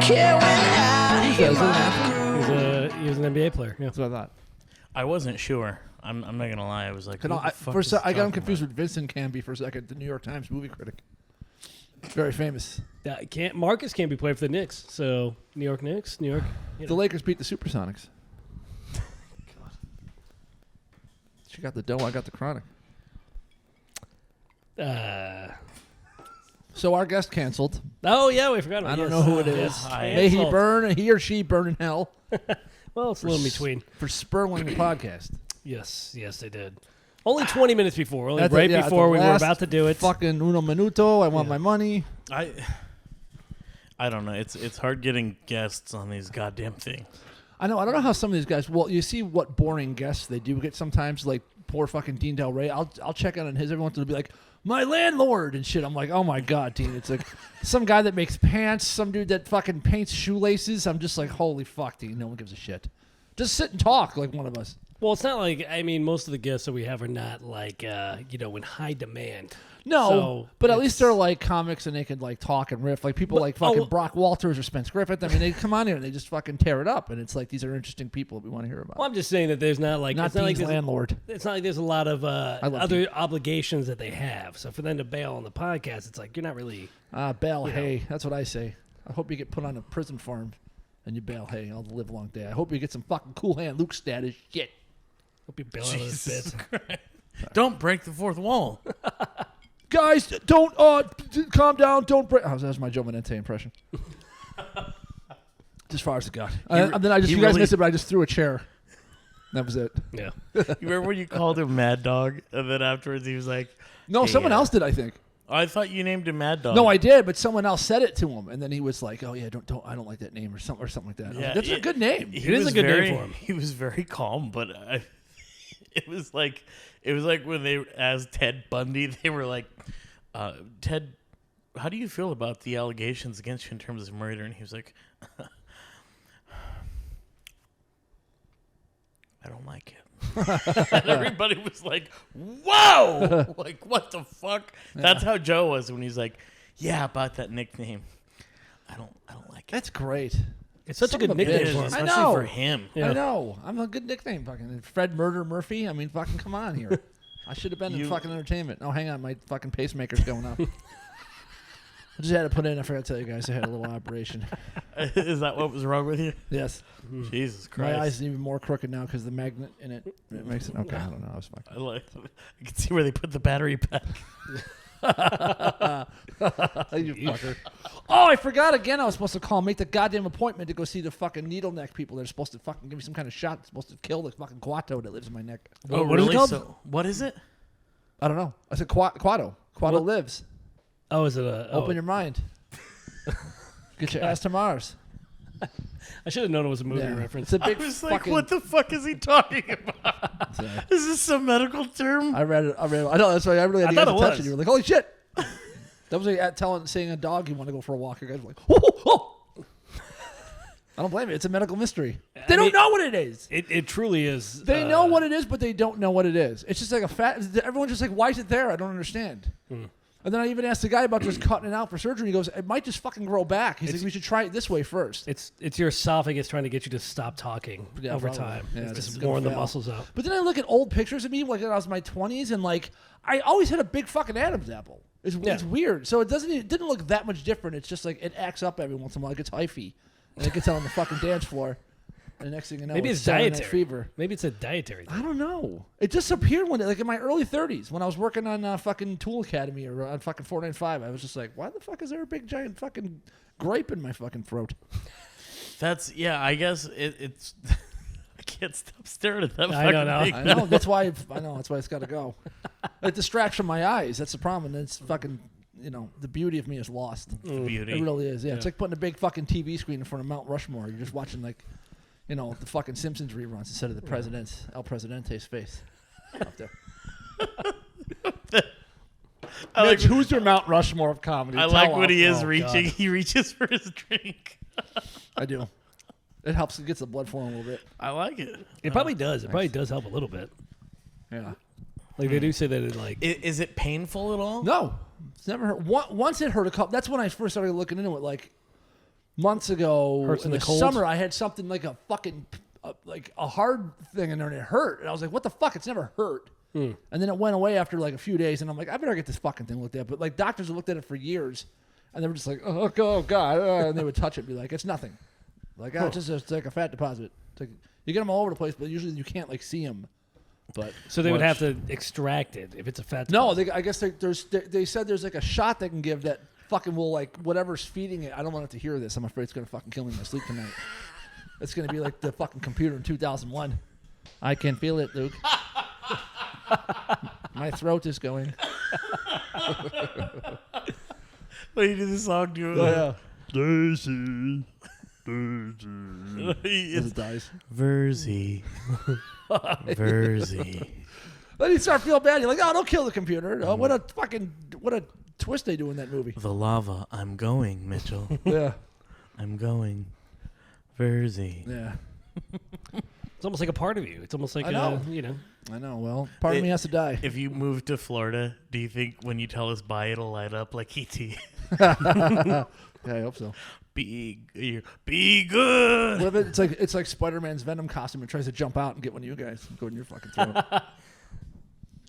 care when I hear He was an NBA player. Yeah. That's what I thought. I wasn't sure. I'm not gonna lie. I was like, I got him confused with Vincent Canby for a second, the New York Times movie critic. Very famous. Marcus Camby played for the Knicks, so New York Knicks, New York. The Lakers beat the Supersonics. God. She got the dough. I got the chronic. So our guest canceled. Oh yeah, we forgot about. I don't know who it is. May he or she burn in hell. Well, it's a little in between. For spurling the podcast. Yes, they did. Only 20 minutes before. Only At before we were about to do it. Fucking uno minuto. I want my money. I don't know. It's hard getting guests on these goddamn things. I know. I don't know how some of these guys. Well, you see what boring guests they do get sometimes. Like poor fucking Dean Del Rey. I'll check out on his every once in a while. Be like, my landlord and shit. I'm like, oh my god, Dean. It's like some guy that makes pants. Some dude that fucking paints shoelaces. I'm just like, holy fuck, Dean. No one gives a shit. Just sit and talk like one of us. Well, it's not like, I mean, most of the guests that we have are not like, in high demand. No, so but at least they're like comics and they can like talk and riff. Like people like fucking Brock Walters or Spence Griffith. I mean, they come on here and they just fucking tear it up. And it's like, these are interesting people that we want to hear about. Well, I'm just saying that there's not like... Not Dean's like landlord. It's not like there's a lot of other obligations that they have. So for them to bail on the podcast, it's like, you're not really... Bail, hey. That's what I say. I hope you get put on a prison farm and you bail, hey, all the live long day. I hope you get some fucking Cool Hand Luke status shit. Hope you bail out of this bit. Don't break the fourth wall. Guys, don't calm down. Don't break. Oh, that was my Joe Manente impression. As far as it got. And then you guys missed it, but I just threw a chair. That was it. Yeah. You remember when you called him Mad Dog, and then afterwards he was like, "No, someone else did, I think." I thought you named him Mad Dog. No, I did, but someone else said it to him, and then he was like, "Oh yeah, I don't like that name," or something like that. Yeah, like, that's a good name. It is a good name for him. He was very calm, but it was like when they asked Ted Bundy, they were like, Ted, how do you feel about the allegations against you in terms of murder? And he was like, I don't like it. And everybody was like, whoa! Like, what the fuck? Yeah. That's how Joe was when he's like, yeah, about that nickname. I don't like it. That's great. It's such a good nickname for him. Especially for him. Yeah. I know. I'm a good nickname. Fucking Fred Murder Murphy. I mean, fucking come on here. I should have been in fucking entertainment. Oh, hang on. My fucking pacemaker's going up. I just had to put in. I forgot to tell you guys I had a little operation. Is that what was wrong with you? Yes. Jesus Christ. My eyes are even more crooked now because the magnet in it makes it. Okay, I don't know. I was fucking. I can see where they put the battery back. You fucker. Oh, I forgot again. I was supposed to call, make the goddamn appointment to go see the fucking needle neck people. They're supposed to fucking give me some kind of shot that's supposed to kill the fucking Quato that lives in my neck. Oh, what is it called? So, what is it? I don't know. I said Quato. Quato lives. Oh, is it a... Open your mind. Get your ass to Mars. I should have known it was a movie reference. It's a big I was like, what the fuck is he talking about? Is this some medical term? I read it. I know. That's why I really had to get attention. You were like, holy shit. That was like saying a dog you want to go for a walk. Your guys were like, oh. I don't blame you. It's a medical mystery. They don't know what it is. It truly is. They know what it is, but they don't know what it is. It's just like everyone's just like, why is it there? I don't understand. And then I even asked the guy about just cutting it out for surgery. He goes, it might just fucking grow back. He's like, we should try it this way first. It's your esophagus trying to get you to stop talking over time. Yeah, it's just warm the muscles out. But then I look at old pictures of me like when I was in my 20s, and like I always had a big fucking Adam's apple. It's weird. So it didn't look that much different. It's just like it acts up every once in a while. It gets hyphy. And it gets out on the fucking dance floor. And the next thing you know, maybe it's dietary fever. Maybe it's a dietary thing. I don't know. It just appeared like in my early 30s when I was working on fucking Tool Academy or on fucking 495. I was just like, why the fuck is there a big giant fucking grape in my fucking throat? I guess it's I can't stop staring at that I fucking thing. I know. That's why it's got to go. It distracts from my eyes. That's the problem. And it's fucking, the beauty of me is lost. The beauty. It really is. Yeah. It's like putting a big fucking TV screen in front of Mount Rushmore. You're just watching like, the fucking Simpsons reruns instead of the El Presidente's face up there. Mitch, who's your Mount Rushmore of comedy? I like when he is reaching. God. He reaches for his drink. I do. It helps. It gets the blood flowing a little bit. I like it. It probably does. It probably does help a little bit. Yeah. Like they do say that it like. Is it painful at all? No. It's never hurt. Once it hurt a couple. That's when I first started looking into it. Like, months ago Hurts in in the the cold? summer, I had something like a fucking like a hard thing in there and it hurt. And I was like, what the fuck? It's never hurt. And then it went away after like a few days, and I'm like, I better get this fucking thing looked at. But like doctors have looked at it for years, and they were just like, oh god, and they would touch it, and be like, it's nothing. Like, it's like a fat deposit. It's like, you get them all over the place, but usually you can't like see them. But So they would have to extract it if it's a fat no, deposit. I guess they said there's like a shot they can give that fucking will like whatever's feeding it. I don't want it to hear this. I'm afraid it's gonna fucking kill me in my sleep tonight. It's gonna be like the fucking computer in 2001. I can feel it, Luke. My throat is going. What do you do the song? Do Yeah. Daisy. As it dies. Verzi. Verzi. Then you start feeling bad. You're like, oh, don't kill the computer. Oh, what a twist they do in that movie. The lava. I'm going, Mitchell. Yeah. I'm going. Verzi. Yeah. It's almost like a part of you. It's almost like I know. I know. Well, part of me has to die. If you move to Florida, do you think when you tell us bye, it'll light up like E.T.? Yeah, I hope so. Be good. What if it's like Spider-Man's Venom costume and tries to jump out and get one of you guys and go in your fucking throat.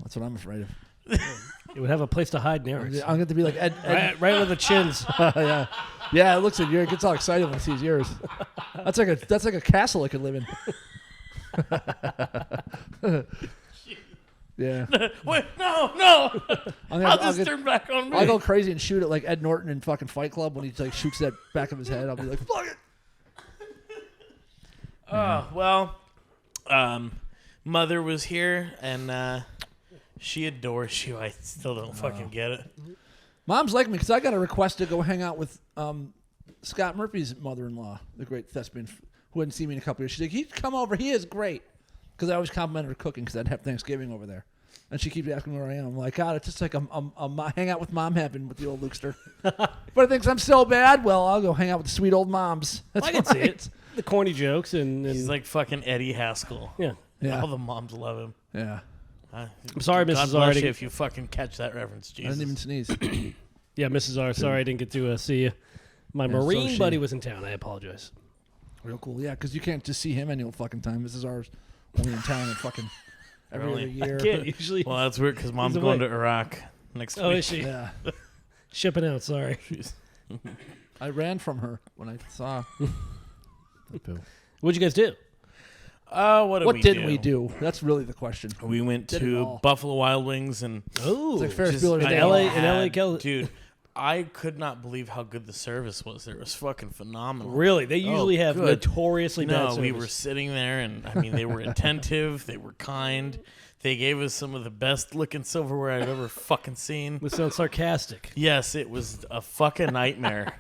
That's what I'm afraid of. It would have a place to hide in Eric's. I'm going to be like Ed. Right under the chins. Yeah, yeah. It looks at you. It gets all excited when it sees yours. That's like a castle I could live in. Yeah. Wait, no. I'll just turn back on me. I'll go crazy and shoot it like Ed Norton in fucking Fight Club when he like shoots that back of his head. I'll be like, fuck it. Oh, well, Mother was here, and she adores you. I still don't fucking get it. Mom's like me because I got a request to go hang out with Scott Murphy's mother-in-law, the great thespian who hadn't seen me in a couple years. She's like, he'd come over. He is great. Because I always compliment her cooking because I'd have Thanksgiving over there. And she keeps asking me where I am. I'm like, God, it's just like a hang out with mom happened with the old Lukester. But I think I'm so bad. Well, I'll go hang out with the sweet old moms. That's I can see it. The corny jokes and He's like fucking Eddie Haskell. yeah. Yeah. All the moms love him. Yeah. I'm sorry, God Mrs. bless R. you if you fucking catch that reference, I Jesus. didn't even sneeze. Yeah, Mrs. R. Sorry I didn't get to see you. My Yeah, Marine so she- buddy was in town. I apologize. Real cool. Yeah, because you can't just see him any old fucking time. This is ours. Only in town and fucking every Really? other year. Can't usually. Well, that's weird because mom's He's going to away. Iraq next Oh, week. is she? Yeah. Shipping out, sorry. I ran from her when I saw. What'd you guys do? What didn't we do? That's really the question. We went Did it to all. Buffalo Wild Wings and Oh, It's like Ferris just- Bueller's in Day LA Off. in LA, Cal- dude, I could not believe how good the service was. It was fucking phenomenal. really? They usually have good. notoriously bad No, service. we were sitting there, and I mean, they were attentive. They were kind. They gave us some of the best looking silverware I've ever fucking seen. This sounds sarcastic. Yes, it was a fucking nightmare.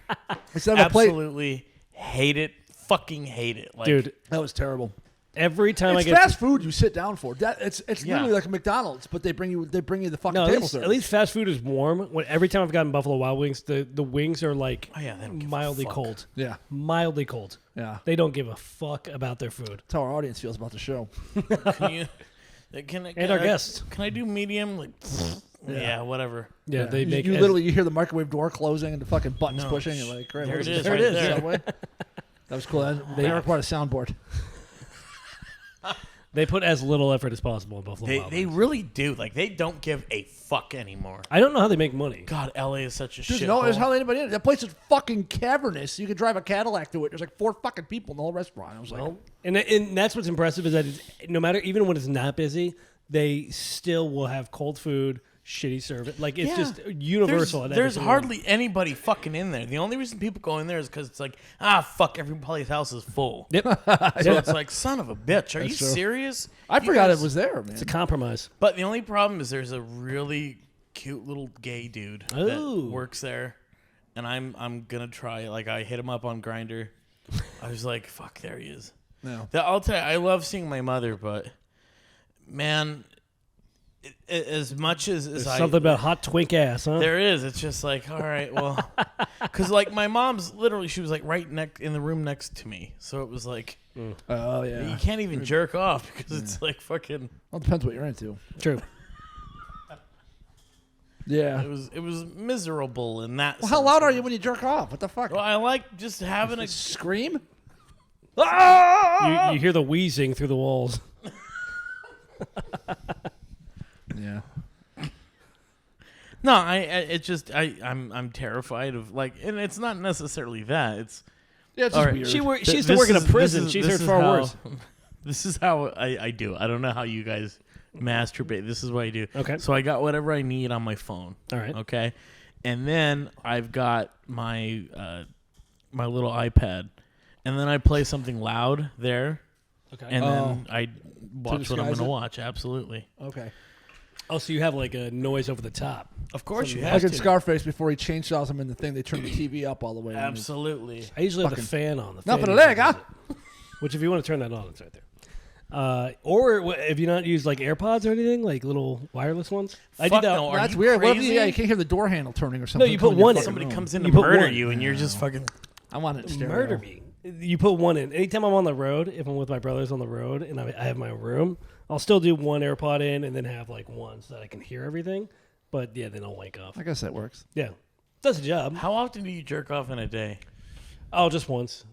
Instead of a plate, Absolutely hate it. Fucking hate it. Like, Dude, that was terrible. every time It's I get fast food you sit down for. It's Yeah. literally like a McDonald's, but they bring you the fucking no, table service. at least fast food is warm. Every time I've gotten Buffalo Wild Wings, the wings are like oh yeah, they don't give a mildly fuck. cold. Yeah, Mildly cold. yeah. They don't give a fuck about their food. That's how our audience feels about the show. Can you? Can And our guests. Can I do medium? Like, yeah, whatever. Yeah, they you, make you literally you hear the microwave door closing and the fucking buttons No, pushing. And like, great, there what it is, this? right there. Subway? That was cool. They brought a soundboard. They put as little effort as possible in Buffalo They Wild they Wings. really do. Like, they don't give a fuck anymore. I don't know how they make money. God, LA is such a There's shit. there's hardly anybody in it. That place is fucking cavernous. You could drive a Cadillac through it. There's like 4 fucking people in the whole restaurant. I was like, Well, and that's what's impressive is that no matter, even when it's not busy, they still will have cold food, shitty service. Like, it's just universal. at every There's single hardly anybody fucking in there. The only reason people go in there is because it's like, fuck, everybody's house is full. Yep. So it's like, son of a bitch, are you true. serious? I You forgot guys- it was there, man. It's a compromise. But the only problem is there's a really cute little gay dude Ooh. that works there, and I'm gonna try. Like, I hit him up on Grindr. I was like, fuck, there he is. No. I'll tell you, I love seeing my mother, but man, as much as Something about hot twink ass, huh? there is, it's just like, all right, well, because like my mom's literally, she was like right in the room next to me, so it was like, Oh yeah. you can't even jerk off because it's like fucking. Well, it depends what you're into. True. Yeah. It was miserable in that. Well, how loud are you when you jerk off? What the fuck? Well, I like just having a Scream? You hear the wheezing through the walls. Yeah. No, I'm terrified of like, and it's not necessarily that. It's Yeah, it's all just right. weird. She used to work in a prison. She's heard far worse. This is how I do. I don't know how you guys masturbate. This is what I do. Okay. So I got whatever I need on my phone. All right. Okay. And then I've got my my little iPad, and then I play something loud there, Okay. and then I watch what I'm disguise going to it? watch. Absolutely. Okay. Oh, so you have like a noise over the top. Of course you Like have in to. Scarface, before he chainsaws him in the thing, they turn the TV up all the way. Absolutely. I usually have the Fucking- fan on. The Nothing fan to leg, huh? Which, if you want to turn that on, it's right there. Or if you not use like AirPods or anything, like little wireless ones. I Fuck did that. no, are That's you weird. What if crazy? you can't hear the door handle turning or something? you put coming your one in. fucking Somebody room. comes in You to put murder one. you, and you're just fucking. I want it in stereo. Murder me. You put one in. Anytime I'm on the road, if I'm with my brothers on the road and I have my room, I'll still do one AirPod in and then have like one so that I can hear everything. But yeah, then I'll wake up. I guess that works. Yeah. Does the job. How often do you jerk off in a day? Oh, just once.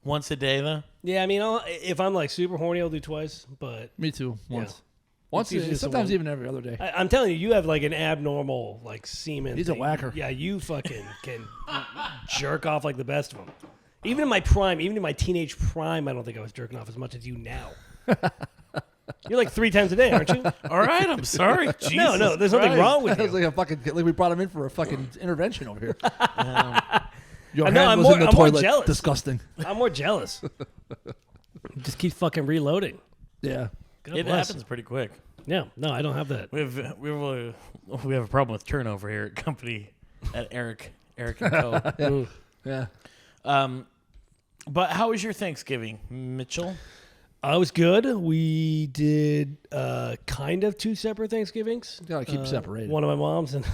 Once a day, though. Yeah, I mean, if I'm like super horny, I'll do twice. But Me too. Once. Yeah. Once. It's usually just Sometimes one. even every other day. I'm telling you, you have like an abnormal like semen. He's a thing. whacker. Yeah, you fucking can jerk off like the best of them. Even in my prime, even in my teenage prime, I don't think I was jerking off as much as you now. You're like 3 times a day, aren't you? All right, I'm sorry. Jesus No, there's nothing Christ. wrong with That was you. like a fucking. Like we brought him in for a fucking intervention over here. Your I know, hand I'm was more- in the I'm more toilet. jealous. Disgusting. I'm more jealous. Just keep fucking reloading. Yeah. God It bless. happens pretty quick. Yeah, no, I don't have that. We have a problem with turnover here at company at Eric and Co. Mm. Yeah. But how was your Thanksgiving, Mitchell? I was good. We did kind of 2 separate Thanksgivings. Gotta keep separated. One of my mom's and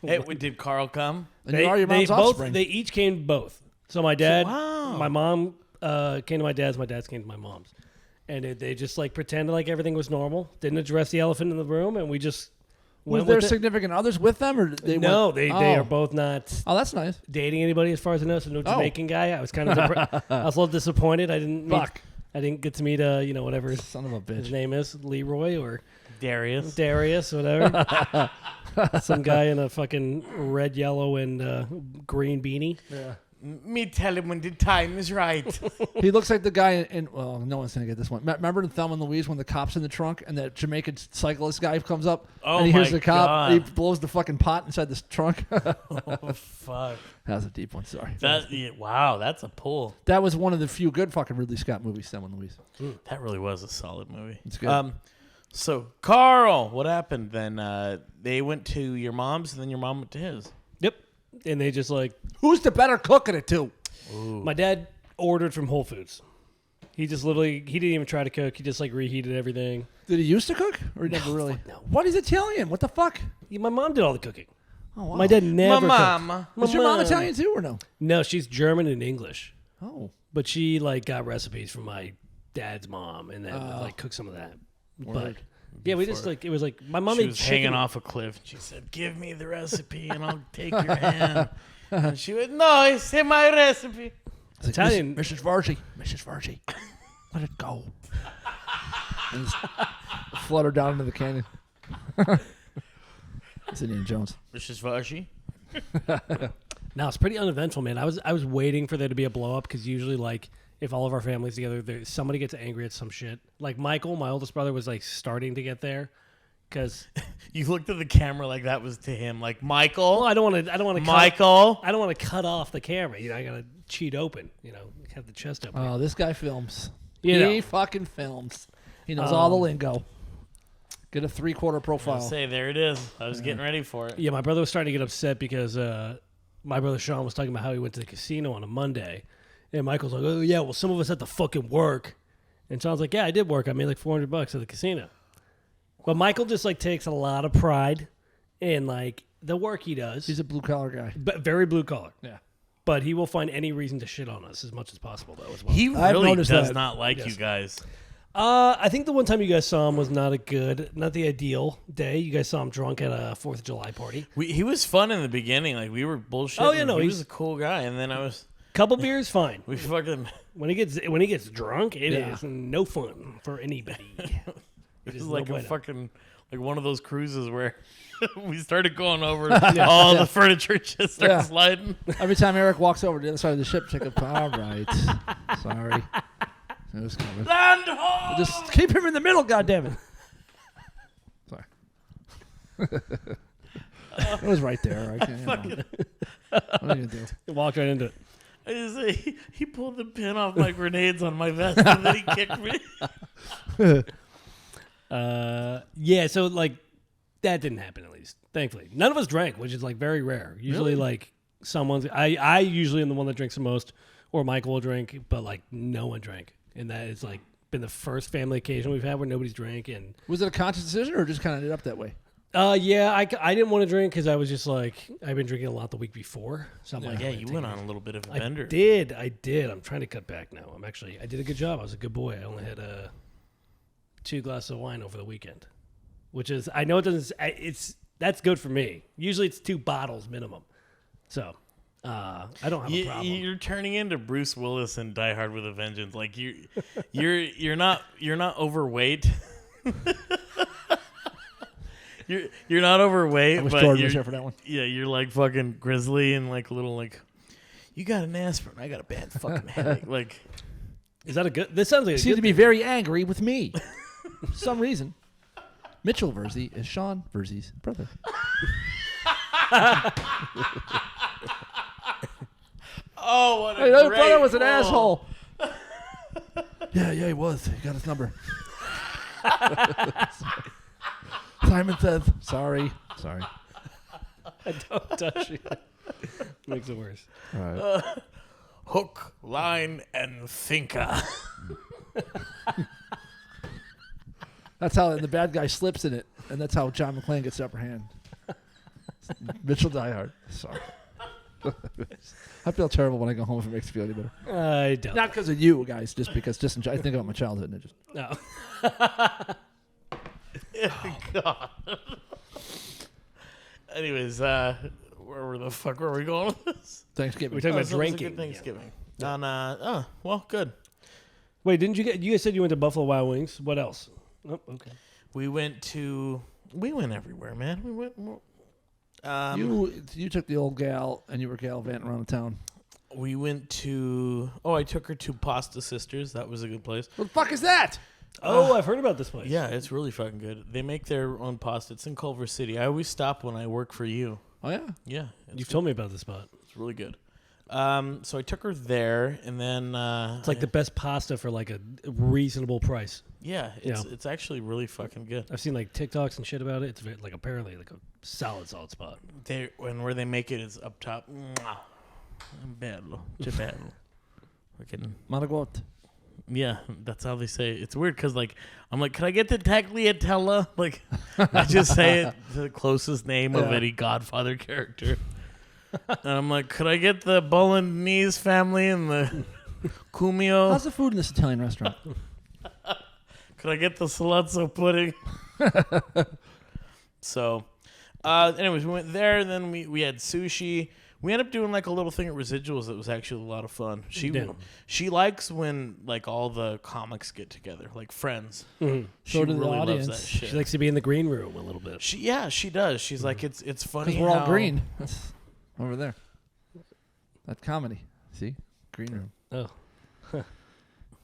Hey, did Carl come? And you are your mom's both, offspring. They each came to both. So my dad, Wow. my mom came to my dad's came to my mom's. And they just like pretended like everything was normal. Didn't address the elephant in the room, and we just Was went there with it. significant others with them, or they No, went, they oh. are both not Oh, that's nice. dating anybody as far as I know. So no Jamaican guy. I was kind of I was a little disappointed. I didn't get to meet whatever his Son of a bitch. name is, Leroy or Darius, whatever. Some guy in a fucking red, yellow, and green beanie. Yeah. Me tell him when the time is right. He looks like the guy in well, no one's gonna get this one. Remember in Thelma and Louise when the cop's in the trunk and that Jamaican cyclist guy comes up Oh and he hears my the cop, God. he blows the fucking pot inside the trunk. Oh fuck! That was a deep one. Sorry. Wow, that's a pull. That was one of the few good fucking Ridley Scott movies. Thelma and Louise. That really was a solid movie. It's good. So Carl, what happened then? They went to your mom's, and then your mom went to his. Yep. And they just like Who's the better cook at it too? my dad ordered from Whole Foods. He just literally he didn't even try to cook. He just like reheated everything. Did he used to cook or he never really? fuck no. What? He's Italian. What the fuck? Yeah, my mom did all the cooking. Oh wow. My dad never My cooked. mama. Was your mom Italian too or no? No, she's German and English. Oh. But she like got recipes from my dad's mom and then like cooked some of that. But yeah, we just like it was like my mom She made was chicken. hanging off a cliff. And she said, "Give me the recipe, and I'll take your hand." And she went, "No, it's in my recipe." It's like, Italian- Mrs. Vargy. Mrs. Vargy. Let it go. And just flutter down into the canyon. It's Indiana Jones. Mrs. Vashi. No, it's pretty uneventful, man. I was waiting for there to be a blow up because usually like if all of our families together, somebody gets angry at some shit. Like Michael, my oldest brother, was like starting to get there because You looked at the camera like that was to him, like Michael. well, I don't want to Michael. I don't want to cut off the camera. I gotta cheat open. Have the chest open. Oh, this guy films. You know. He fucking films. He knows all the lingo. Get a 3/4 I'll profile. say there it is. I was getting ready for it. Yeah, my brother was starting to get upset because my brother Sean was talking about how he went to the casino on a Monday. And Michael's like, oh, yeah, well, some of us had to fucking work. And Sean's like, yeah, I did work. I made like $400 at the casino. But Michael just like takes a lot of pride in like the work he does. He's a blue collar guy. But very blue collar. Yeah. But he will find any reason to shit on us as much as possible, though, as well. He I've really noticed does that. not like Yes. you guys. I think the one time you guys saw him was not the ideal day. You guys saw him drunk at a 4th of July party. He was fun in the beginning. Like, we were bullshitting. Oh, yeah, no, he he's- was a cool guy. And then I was... Couple beers, fine. We fucking... When he gets drunk, it is no fun for anybody. It was is like no a bueno. fucking... Like one of those cruises where we started going over all the furniture just started sliding. Every time Eric walks over to the other side of the ship, check up. All right. Sorry. It was coming. Land ho! Just keep him in the middle, goddammit. Sorry. It was right there. I can't, you know. What are you going to do? Walked right into it. I just say, he pulled the pin off my grenades on my vest and then he kicked me. Yeah, so like that didn't happen at least. Thankfully, none of us drank, which is like very rare. Usually, like someone's. I usually am the one that drinks the most, or Michael will drink, but like no one drank, and that is like been the first family occasion we've had where nobody's drank. And Was it a conscious decision or just kind of ended up that way? yeah, I didn't want to drink because I was just like I've been drinking a lot the week before, so I'm like, Yeah, I'm you gonna went take on a little bit of a it. bender. I did. I'm trying to cut back now. I did a good job. I was a good boy. I only had 2 glasses of wine over the weekend, which is I know it doesn't. That's good for me. Usually it's 2 bottles minimum, so I don't have a problem. You're turning into Bruce Willis in Die Hard with a Vengeance. Like you're not overweight. You're not overweight, I wish but Jordan was here for that one. yeah, you're like fucking grizzly and like little like. You got an aspirin. I got a bad fucking headache. Like, Is that a good? This sounds like a Seems good. to be very angry with me. For some reason. Mitchell Versey is Sean Versey's brother. oh, what a Hey, your great brother was an role. asshole. Yeah, he was. He got his number. Simon says, sorry. I don't touch you. Makes it worse. All right. Hook, line, and sinker. That's how the bad guy slips in it, and that's how John McClane gets the upper hand. Mitchell Diehard. Sorry. I feel terrible when I go home if it makes me feel any better. I don't. Not because of you guys, just because I think about my childhood and it just. No. God. Anyways, where the fuck were we going with this? Thanksgiving. We're talking about So it was a drinking. good Thanksgiving. Well, good. Wait, didn't you you guys said you went to Buffalo Wild Wings? What else? Oh, okay. We went everywhere, man. We went. You took the old gal and you were gallivanting around the town. We went to. Oh, I took her to Pasta Sisters. That was a good place. What the fuck is that? Oh, I've heard about this place. Yeah, it's really fucking good. They make their own pasta. It's in Culver City. I always stop when I work for you. Oh yeah. Yeah, You've told me about this spot. it's really good. So I took her there, and then It's like the best pasta for like a reasonable price. it's actually really fucking good. I've seen like TikToks and shit about it. It's like apparently like a solid spot. Where they make it is up top. Mwah. Bello, che bello. Fucking Maragot. yeah, that's how they say it. It's weird because like I'm like, can I get the tagliatella? Like I just say it the closest name of Yeah. any Godfather character. And I'm like, could I get the Bolognese family and the Cumio? How's the food in this Italian restaurant? Could I get the salazzo pudding? So, anyways, we went there. Then we had sushi. We ended up doing like a little thing at Residuals that was actually a lot of fun. She likes when like all the comics get together, like friends. Mm-hmm. She So do the really loves audience. that shit. She likes to be in the green room a little bit. She does. She's like it's funny Because we're all how- green. That's over there. That comedy. See? Green room. Oh,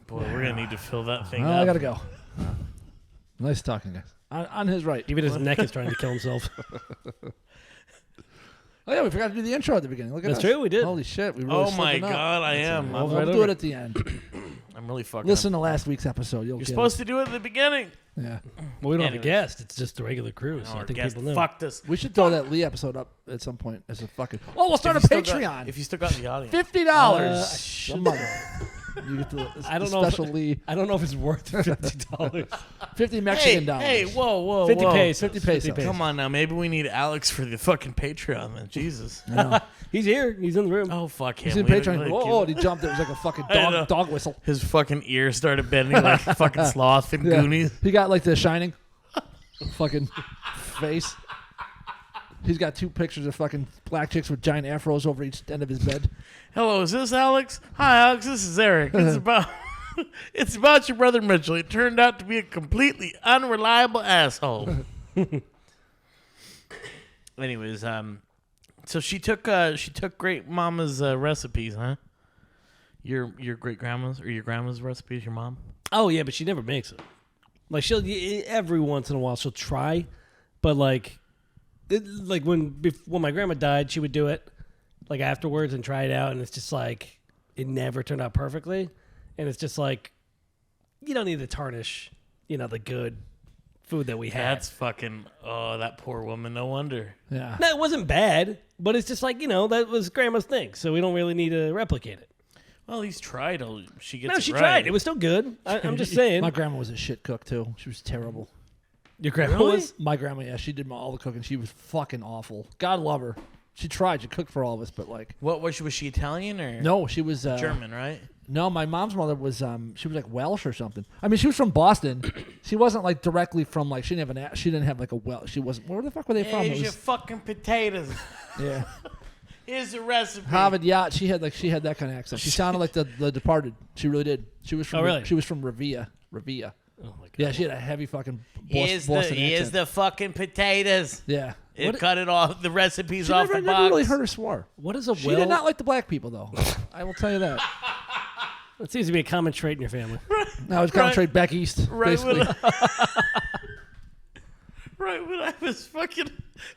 Boy, we're gonna need to fill that thing Well, up. I gotta go. Nice talking, guys. On his right. even his neck is trying to kill himself. Oh yeah, we forgot to do the intro at the beginning. Look at That's us. true, we did. Holy shit, we really Oh my slipping up. god, I am. all I'm, right We'll do over. it at the end. I'm really fucking. Listen to last week's episode. You'll You're get supposed to do it at the beginning. it. Yeah. Well, we don't have Anyways. a guest. It's just the regular crew. So Our I think guest people know. fucked us. We should throw that Lee episode up at some point as a fucking. Oh, we'll start a If you still got- Patreon. if you still got the audience. $50 a month. You get the I don't special know. Lee. I don't know if it's worth $50. 50 Mexican dollars. Hey, whoa, 50 whoa. pesos. 50 pesos. 50 pesos. Come on now, maybe we need Alex for the fucking Patreon then. Jesus. I know. He's here. He's in the room. Oh fuck him. He's in We- Patreon. like, Whoa, and he jumped. It was like a fucking I know. dog whistle. His fucking ears started bending like fucking sloth and Yeah. Goonies. He got like the Shining fucking face. He's got 2 pictures of fucking black chicks with giant afros over each end of his bed. Hello, is this Alex? Hi, Alex. This is Eric. It's about it's about your brother Mitchell. He turned out to be a completely unreliable asshole. Anyways, so she took great mama's recipes, huh? Your great grandma's or your grandma's recipes, your mom? Oh yeah, but she never makes it. Like she'll every once in a while she'll try, but like when my grandma died, she would do it like afterwards and try it out, and it's just like it never turned out perfectly, and it's just like you don't need to tarnish, the good food that we had. That's fucking that poor woman. No wonder. Yeah. No, it wasn't bad, but it's just like that was grandma's thing, so we don't really need to replicate it. Well, he's tried. She gets No, it she right. tried. It was still good. I'm just saying. My grandma was a shit cook too. She was terrible. Your grandma Really? was? My grandma, yeah, she did all the cooking. She was fucking awful. God love her. She tried. She cooked for all of us, but like, What was she Italian or no, she was German? Right? No, my mom's mother was she was like Welsh or something. I mean, she was from Boston. She wasn't like directly from like she didn't have like a Welsh. She wasn't. Where the fuck were they from? It Here's your was, fucking potatoes. yeah, Here's the recipe. Harvard yacht. She had that kind of accent. She sounded like the Departed. She really did. She was from. Oh, really? She was from Revia. Oh my god. Yeah, she had a heavy fucking Here's Boston accent. the fucking potatoes. Yeah. It cut it off. The recipes She off never, the never box. really heard her swear. What is a She did not like the black people though. I will tell you that. That seems to be a common trait in your family. Now it's concentrate back east, Right basically. when I was fucking,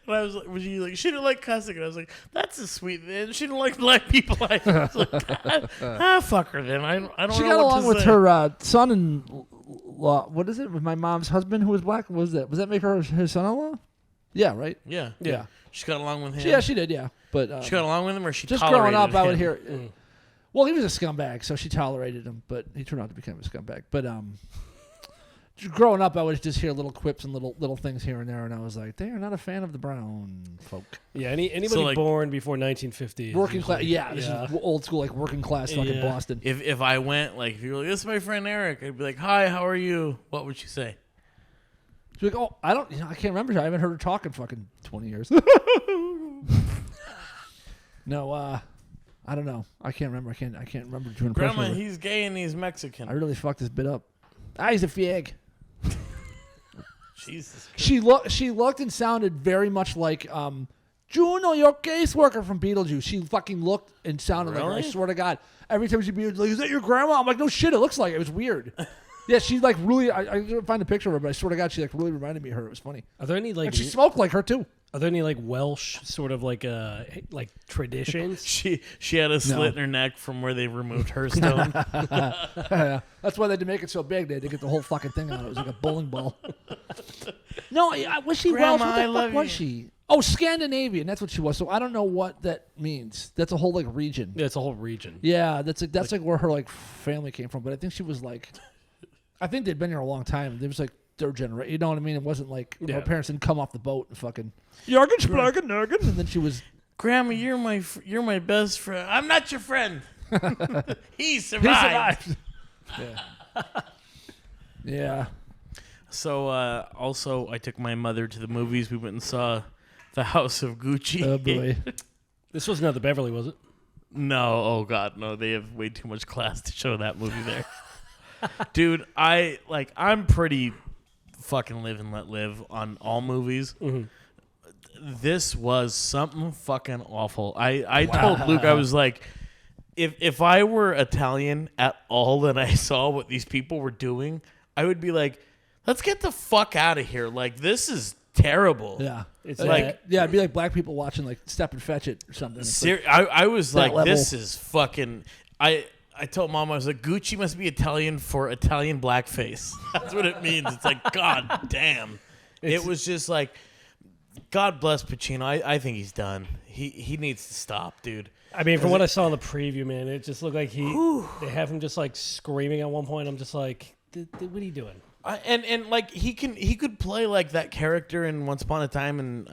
when I was like, she didn't like cussing, and I was like, that's a sweet thing. She didn't like black people. I was like, fuck her then. I don't She know got what along to with say. her son-in-law. What is it? With my mom's husband, who was black. What was that? Was that make her his son-in-law? Yeah, right. Yeah. Yeah. She got along with him. Yeah, she did. Yeah, but She got along with him, or she just growing tolerated up, I would him? hear. Well, he was a scumbag, so she tolerated him, but he turned out to become a scumbag. But just growing up, I would just hear little quips and little things here and there, and I was like, they are not a fan of the brown folk. Yeah, anybody So, like, born before 1950. is Working class, usually- yeah, this is old school, like working class fucking Yeah. Boston. If I went, like, if you were like, this is my friend Eric, I'd be like, hi, how are you? What would she say? She's like, oh, I can't remember. I haven't heard her talk in fucking 20 years. No, I don't know. I can't remember. I can't remember to impress Grandma, her. he's gay and he's Mexican. I really fucked this bit up. He's a fag. Jesus Christ. She looked and sounded very much like Juno, your caseworker from Beetlejuice. She fucking looked and sounded like her. I Really? swear to God. Every time she'd be like, is that your grandma? I'm like, no shit, it looks like it. It was weird. Yeah, she like really, I didn't find a picture of her, but I swear to God, she like really reminded me of her. It was funny. Are there any like And she smoked like her too. Are there any like Welsh sort of like traditions? She had a slit in her neck from where they removed her stone. That's why they had to make it so big. They had to get the whole fucking thing on it. It was like a bowling ball. No, was she Grandma, Welsh? What the I fuck love was you. she? Oh, Scandinavian. That's what she was. So I don't know what that means. That's a whole like region. Yeah, it's a whole region. Yeah, that's like where her like family came from. But I think she was like, I think they'd been here a long time. It was like third generation. You know what I mean? It wasn't like her parents didn't come off the boat and fucking Jorgen Splurgen Nurgen, and then she was. Grandma, you're my best friend. I'm not your friend. He He survived. survived. Yeah. Yeah. So also, I took my mother to the movies. We went and saw The House of Gucci. Oh boy. This was not the Beverly, was it? No, oh god, no. They have way too much class to show that movie there. Dude, I'm pretty fucking live and let live on all movies. Mm-hmm. This was something fucking awful. I told Luke, I was like, if I were Italian at all and I saw what these people were doing, I would be like, let's get the fuck out of here. Like, this is terrible. Yeah. It's like- yeah, it'd be like black people watching like Step and Fetch It or something. It's like, I was that like, level. this is fucking. I told Mom, I was like, Gucci must be Italian for Italian blackface. That's what it means. It's like, god damn. It was just like, God bless Pacino. I think he's done. He needs to stop, dude. I mean, from what I saw in the preview, man, it just looked like they have him just like screaming at one point. I'm just like, what are you doing? And like he could play like that character in Once Upon a Time in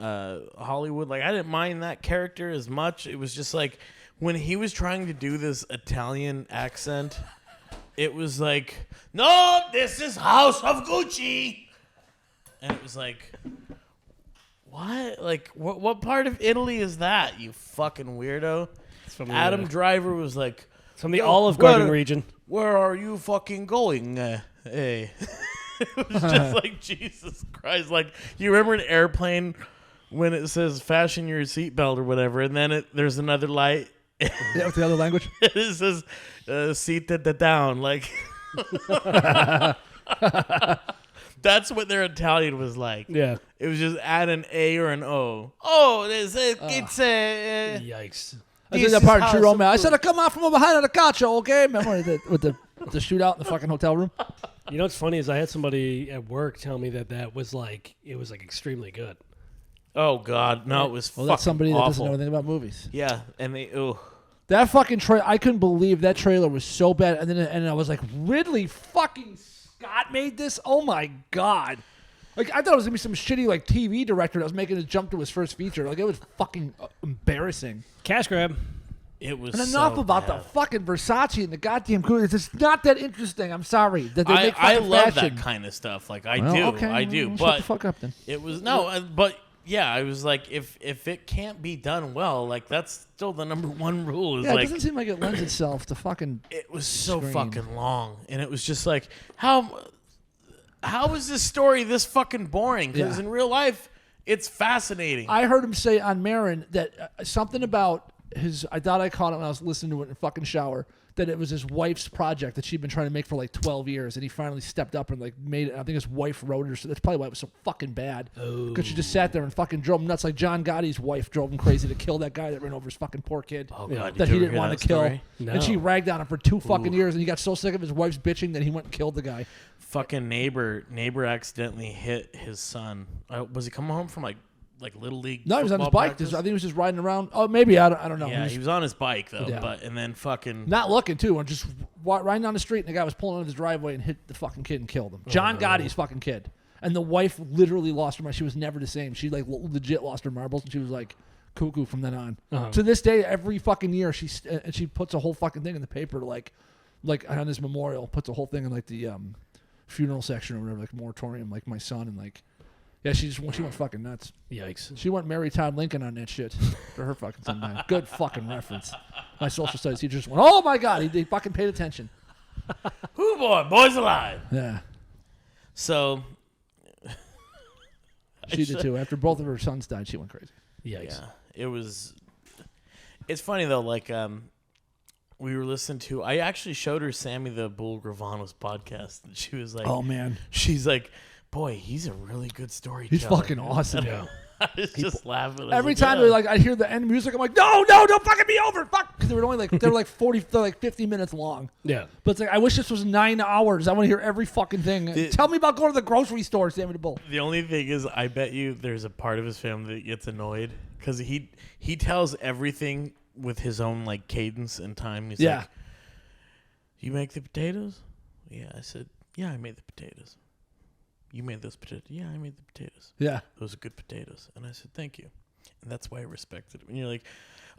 Hollywood. Like I didn't mind that character as much. It was just like when he was trying to do this Italian accent, it was like, no, this is House of Gucci, and it was like, what? Like what part of Italy is that? You fucking weirdo. Adam Driver was like, it's from the Olive Garden region. Where are you fucking going? Hey. It was just like, Jesus Christ. Like, you remember an airplane when it says fasten your seatbelt or whatever, and then there's another light. Yeah, with the other language? It says seat down. Like, that's what their Italian was like. Yeah. It was just add an A or an O. Oh, it's a... Yikes. I said that part of True Romance. I said I come out from behind the cacho, okay? Remember with the shootout in the fucking hotel room? You know what's funny is I had somebody at work tell me that was like, it was like extremely good. Oh, God. No, it was Well, fucking that's somebody that doesn't know awful. anything about movies. Yeah, and That fucking trailer, I couldn't believe that trailer was so bad. And I was like, Ridley fucking Scott made this? Oh, my God. Like, I thought it was going to be some shitty, like, TV director that was making a jump to his first feature. Like, it was fucking embarrassing. Cash grab. it was And enough so about bad. the fucking Versace and the goddamn cool. It's just not that interesting. I'm sorry. That they make I fucking love fashion. that kind of stuff. Like, I Well, do. okay, I do. shut But the fuck up then. it was... No, but... Yeah, I was like, if it can't be done well, like that's still the number one rule. Is Yeah, it like doesn't seem like it lends itself to fucking. it was so screen. fucking long, and it was just like, how is this story this fucking boring? Because Yeah. in real life, it's fascinating. I heard him say on Marin that something about his. I thought I caught it when I was listening to it in the fucking shower. That it was his wife's project that she'd been trying to make for like 12 years, and he finally stepped up and like made it. I think his wife wrote it, so that's probably why it was so fucking bad. Because she just sat there and fucking drove him nuts, like John Gotti's wife drove him crazy to kill that guy that ran over his fucking poor kid Oh, God, that did he you didn't hear want that to kill. story? No. And she ragged on him for 2 fucking years, and he got so sick of his wife's bitching that he went and killed the guy. Fucking neighbor accidentally hit his son. Was he coming home from like little league? No, he was on his football bike. practice? I think he was just riding around. Oh, maybe I don't know. Yeah, he was on his bike though. Yeah. But and then fucking Not looking, too, and just riding down the street, and the guy was pulling out of his driveway and hit the fucking kid and killed him. John Gotti's fucking kid. And the wife literally lost her mind. She was never the same. She, like, legit lost her marbles, and she was, like, cuckoo from then on. Uh-huh. To this day, every fucking year, she puts a whole fucking thing in the paper, like on his memorial, puts a whole thing in, like, the funeral section or whatever, like, moratorium, like, my son, and, like, yeah, she went fucking nuts. Yikes. She went Mary Todd Lincoln on that shit for her fucking son. Man. Good fucking reference. My social studies teacher just went, oh my God, he fucking paid attention. whoo boy, boy's alive. Yeah, So she did too. After both of her sons died, she went crazy. Yikes. yeah, it was. It's funny though, like we were listening to. I actually showed her Sammy the Bull Gravano's podcast, and she was like, Oh man, she's like, boy, he's a really good storyteller. he's fucking awesome. Yeah. I was just laughing. I was Every like, time yeah. I hear the end music, I'm like, no, don't fucking be over, fuck. Because they were only like 50 minutes long. Yeah. But it's like, I wish this was 9 hours. I want to hear every fucking thing. Tell me about going to the grocery store, Sammy the Bull. The only thing is, I bet you there's a part of his family that gets annoyed because he tells everything with his own like cadence and time. He's Yeah. like, "You make the potatoes?" Yeah, I said, "Yeah, I made the potatoes." You made those potatoes? Yeah, I made the potatoes. Yeah. Those are good potatoes. And I said, "Thank you." And that's why I respected him. And you're like,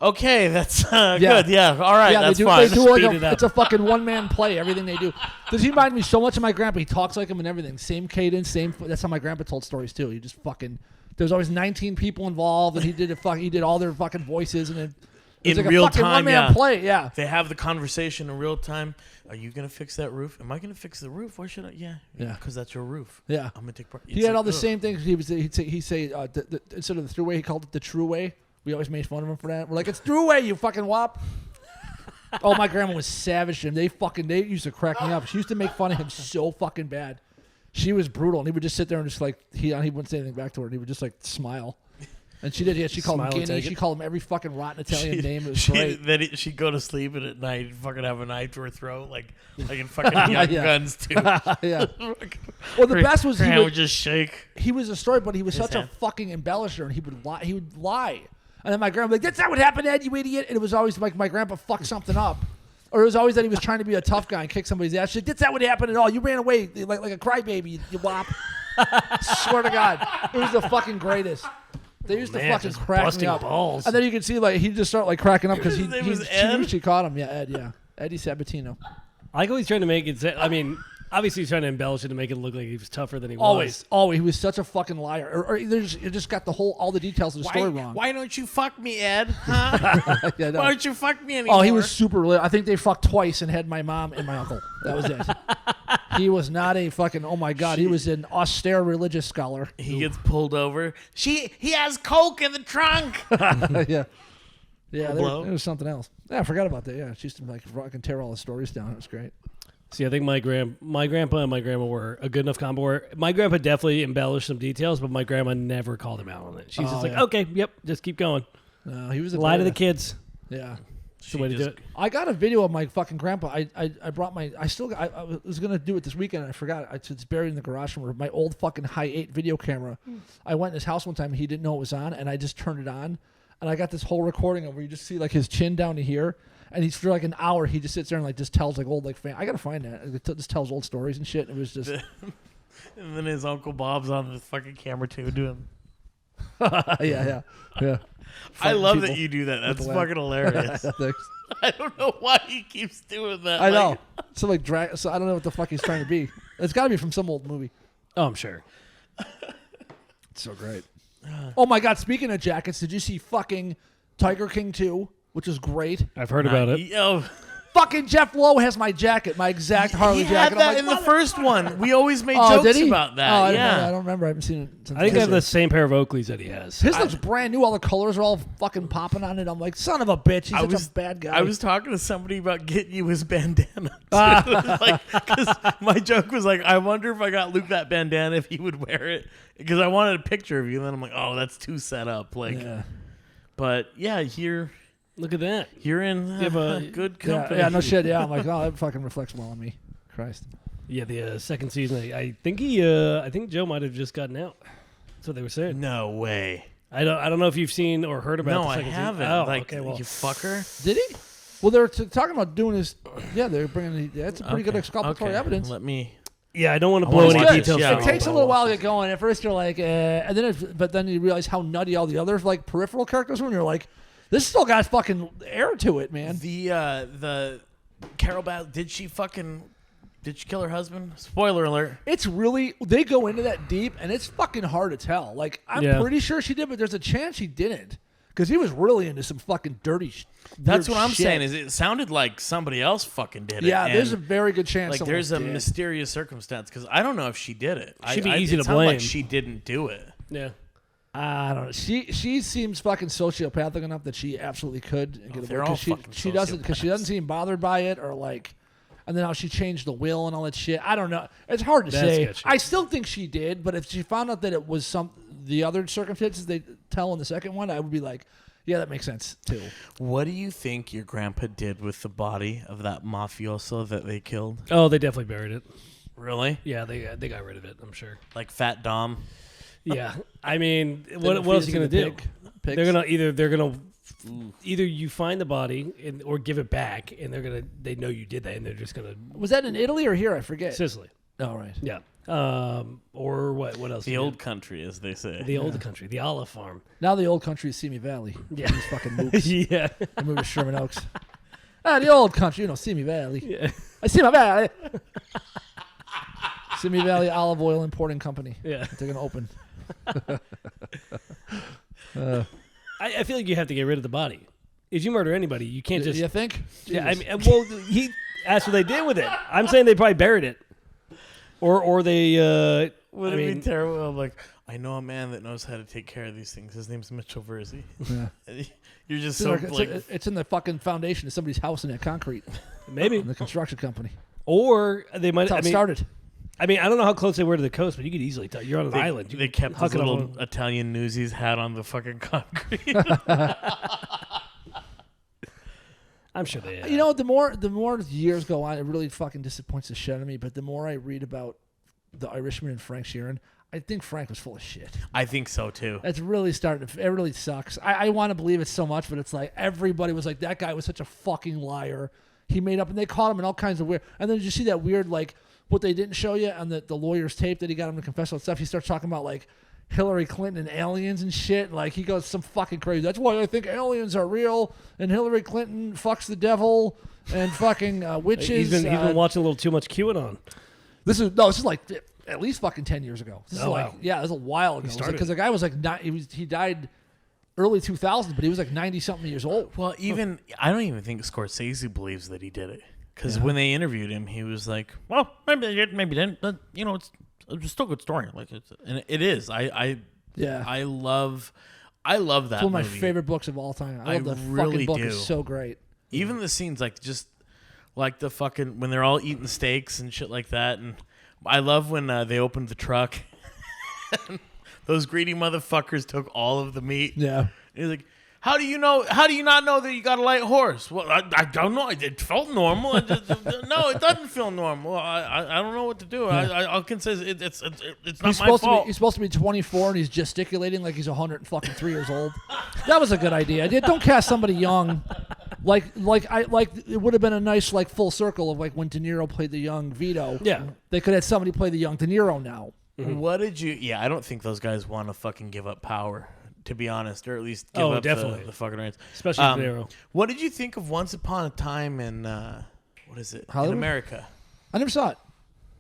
"Okay, that's good. Yeah, all right, Yeah, that's they do, fine." They do like Speed it up. it's a fucking one-man play, everything they do. Does he remind me so much of my grandpa? He talks like him and everything. Same cadence, same... That's how my grandpa told stories, too. He just fucking... There's always 19 people involved, and he did all their fucking voices, and it was In like real a fucking time, one-man yeah. play, yeah. They have the conversation in real time. Are you gonna fix that roof? Am I gonna fix the roof? Why should I? Yeah, Yeah. because that's your roof. Yeah. I'm gonna take part. He had all the same things. He'd say instead of the through way, he called it the true way. We always made fun of him for that. We're like, it's through way, you fucking wop. Oh, my grandma was savage to him. They used to crack me up. She used to make fun of him so fucking bad. She was brutal, and he would just sit there and just like he wouldn't say anything back to her, and he would just like smile. And she did. Yeah, she called Smile him and Guinea. take She it. called him every fucking rotten Italian name. It was great. Then she'd go to sleep, and at night, fucking have a knife to her throat, like in fucking Young Yeah. Guns too. Yeah. Well, the best was Grandma would just shake. he was a story, but he was such a hand. fucking embellisher, and he would lie. And And then my grandma would be like, that's not what happened, Ed, you idiot. And it was always like my grandpa fucked something up. Or it was always that he was trying to be a tough guy and kick somebody's ass. She's like, that's not what happened at all. You ran away like a crybaby, you wop. Swear to God. It was the fucking greatest. They used to fucking just crack me busting up. balls. And then you could see like he'd just start like cracking up because His name was Ed? she caught him. Yeah, Ed, yeah. Eddie Sabatino. I like how he's trying to make it. I mean, obviously he's trying to embellish it to make it look like he was tougher than he Always. was. Always. He was such a fucking liar. Or you just got all the details of the story wrong. Why don't you fuck me, Ed? Huh? Yeah, no. Why don't you fuck me anymore? Oh, he was super lit. I think they fucked twice and had my mom and my uncle. That was it. He was not a fucking, oh my God, he was an austere religious scholar. He gets pulled over. He has coke in the trunk. Yeah. Yeah, Blow. there was something else. Yeah, I forgot about that. Yeah, she used to like fucking tear all the stories down. It was great. See, I think my grandpa and my grandma were a good enough combo where my grandpa definitely embellished some details, but my grandma never called him out on it. She's just like, yeah. okay, yep, just keep going. No, he was a Lie to the badass. kids. Yeah. That's the way to do it. I got a video of my fucking grandpa. I brought my. I was gonna do it this weekend and I forgot. It's buried in the garage somewhere. My old fucking Hi8 video camera. I went in his house one time and he didn't know it was on, and I just turned it on, and I got this whole recording of where you just see like his chin down to here, and he's for like an hour he just sits there and like just tells like old like fan. I gotta find that. It just tells old stories and shit. And it was just. And then his Uncle Bob's on the fucking camera too doing. yeah. I love people that you do that. That's the fucking hilarious. Thanks. I don't know why he keeps doing that. I know. Like, So like drag. So I don't know what the fuck he's trying to be. It's got to be from some old movie. Oh, I'm sure. It's so great. Oh my God! Speaking of jackets, did you see fucking Tiger King 2, which is great? I've heard about it. Yo, Fucking Jeff Lowe has my jacket, my exact Harley he had jacket. that I'm like, in the "Mother-" first one. We always made Oh, jokes did he? about that. Oh, I didn't know that. I Yeah. don't remember. I haven't seen it since. I think I have the his same pair of Oakleys that he has. looks brand new. All the colors are all fucking popping on it. I'm like, son of a bitch. He's such a bad guy. I was talking to somebody about getting you his bandana. Because my joke was like, I wonder if I got Luke that bandana if he would wear it. Because I wanted a picture of you, and then I'm like, oh, that's too set up. Like, Yeah. but yeah, Look at that. you're in have a- good company. Yeah, no shit. Yeah, I'm like, oh, that fucking reflects well on me. Christ. Yeah, the second season. I think I think Joe might have just gotten out. That's what they were saying. No way. I don't know if you've seen or heard about. No, the I second haven't. Season. Oh, like, okay. Well, you fucker. Did he? Well, they're talking about doing this. Yeah, they're bringing. That's a pretty good exculpatory evidence. Let me. yeah, I don't want to I blow wanna any watch details. this, yeah. from It takes a but little I'll while to watch get going. At first, you're like, and then, but then you realize how nutty all the other like peripheral characters were. And you're like, this still got fucking air to it, man. The Carol did she kill her husband? Spoiler alert. It's really they go into that deep, and it's fucking hard to tell. Like I'm Yeah. pretty sure she did, but there's a chance she didn't, because he was really into some fucking dirty. That's weird what I'm shit. saying. Is it sounded like somebody else fucking did it? Yeah, and, there's a very good chance. like someone there's a did. mysterious circumstance because I don't know if she did it. Should be easy it to sounded like blame. she didn't do it. Yeah. I don't know. She seems fucking sociopathic enough that she absolutely could get they're away. all 'Cause she fucking doesn't because she doesn't sociopaths. seem bothered by it or like. And then how she changed the will and all that shit. I don't know. It's hard to That's say. sketchy. I still think she did, but if she found out that it was the other circumstances they tell in the second one, I would be like, yeah, that makes sense too. What do you think your grandpa did with the body of that mafioso that they killed? Oh, they definitely buried it. Really? Yeah, they got rid of it. I'm sure. Like Fat Dom? Yeah. I mean, Then what else are feed you it gonna to do? the pigs. They're gonna either you find the body or give it back, and they know you did that, and they're just gonna Was that in Italy or here? I forget. Sicily. Oh, right. Yeah. Or what? What else? The you old did? country, as they say. the old country, the olive farm. Now the old country is Simi Valley. Yeah. These fucking mooks. Yeah. They moved to Sherman Oaks. The old country, Simi Valley. Yeah. Simi Valley. Simi Valley Olive Oil Importing Company. Yeah. They're going to open. I feel like you have to get rid of the body. If you murder anybody, you can't just. You think? Yeah. I Jesus. mean, well, he asked what they did with it. I'm saying they probably buried it, or they. Would I it mean- be terrible? I'm like, I know a man that knows how to take care of these things. His name's Mitchell Versey. Yeah. You're just It's, so in our- like, it's in the fucking foundation of somebody's house in that concrete. Maybe. In the construction company. Or they might. That's how I it mean, started. I mean, I don't know how close they were to the coast, but you could easily tell. You're on an island. You they could kept huck his it little on- Italian newsies hat on the fucking concrete. I'm sure they. You know, the more years go on, it really fucking disappoints the shit out of me. But the more I read about the Irishman and Frank Sheeran, I think Frank was full of shit. I think so too. It's really starting to. It really sucks. I want to believe it so much, but it's like everybody was like, that guy was such a fucking liar. He made up, and they caught him in all kinds of weird. And then did you see that weird, like, what they didn't show you on the lawyer's tape that he got him to confess all that stuff? He starts talking about, like, Hillary Clinton and aliens and shit. Like, he goes some fucking crazy. That's why I think aliens are real, and Hillary Clinton fucks the devil and fucking witches. He's been watching a little too much QAnon. This is like at least fucking 10 years ago. This is Oh, like, wow. yeah, it was a while ago. Because the guy was like, he died early 2000s, but he was like 90-something years old. Well, I don't even think Scorsese believes that he did it. Because when they interviewed him, he was like, "Well, maybe they did, maybe didn't. But it's still a good story. Like and it is. I love that. It's one of my movie. favorite books of all time. I love the really fucking book. do. It's so great. Even the scenes like the fucking when they're all eating steaks and shit like that, and I love when they opened the truck. Those greedy motherfuckers took all of the meat. Yeah. He's like, how do you not know that you got a light horse? Well, I don't know. It felt normal. No, it doesn't feel normal. I don't know what to do. I can say it's not my fault. He's supposed to be 24 and he's gesticulating like he's 103 years old. That was a good idea. Don't cast somebody young. Like it would have been a nice like full circle of like when De Niro played the young Vito. Yeah. They could have somebody play the young De Niro now. What did you? Yeah, I don't think those guys want to fucking give up power, to be honest, or at least give up definitely. the fucking rights. Especially De Niro. What did you think of Once Upon a Time in what is it? Hollywood? In America? I never saw it.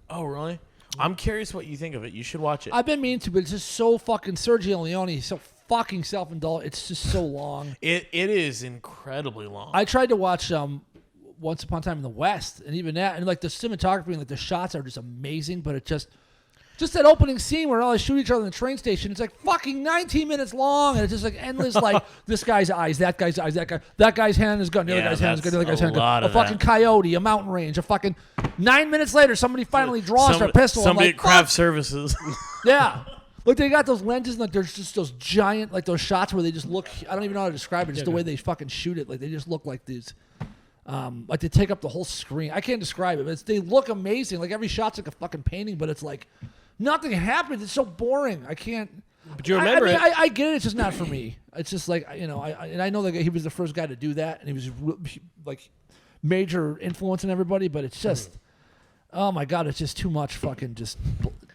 Oh, really? I'm curious what you think of it. You should watch it. I've been meaning to, but it's just so fucking Sergio Leone. He's so fucking self-indulgent. It's just so long. It is incredibly long. I tried to watch Once Upon a Time in the West, and even that, and like the cinematography and like the shots are just amazing, but it just that opening scene where all they shoot each other in the train station, it's like fucking 19 minutes long, and it's just like endless, like this guy's eyes, that guy's hand on his gun, the other guy's hand on his gun, the other guy's hand on his gun, a fucking coyote, a mountain range, a fucking 9 minutes later, somebody finally draws their pistol. Somebody I'm like, at Craft fuck. Services. Yeah. Look, they got those lenses, and like there's just those giant, like those shots where they just look, I don't even know how to describe it, just the way they fucking shoot it, like they just look like these, like they take up the whole screen. I can't describe it, but they look amazing. Like every shot's like a fucking painting, but it's like, nothing happens. It's so boring. I can't. But you remember it. I get it. It's just not for me. It's just like I know that he was the first guy to do that, and he was like major influence on everybody. But it's just, oh my god, it's just too much fucking just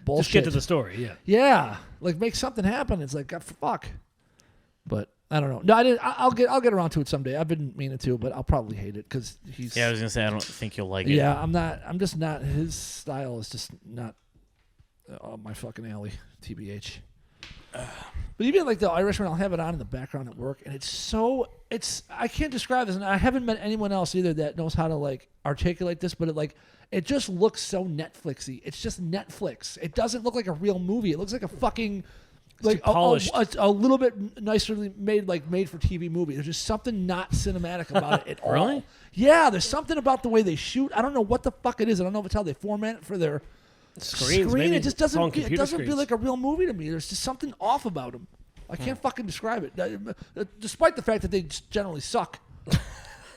bullshit. Just get to the story. Yeah. Yeah, like make something happen. It's like God, fuck. But I don't know. No, I didn't. I'll get around to it someday. I've been meaning to, but I'll probably hate it because he's. Yeah, I was gonna say I don't think you'll like it. Yeah, I'm not. I'm just not. His style is just not. My fucking alley, TBH. But even like the Irishman, I'll have it on in the background at work, and I can't describe this, and I haven't met anyone else either that knows how to like articulate this, but it just looks so Netflixy. It's just Netflix. It doesn't look like a real movie. It looks like a fucking like polished. a little bit nicer made for TV movie. There's just something not cinematic about it at all. Really? Yeah, there's something about the way they shoot. I don't know what the fuck it is. I don't know if it's how they format it for their Screens, screen. maybe It just doesn't. on It computer doesn't feel screens. like a real movie to me. There's just something off about them. I can't fucking describe it, despite the fact that they just generally suck.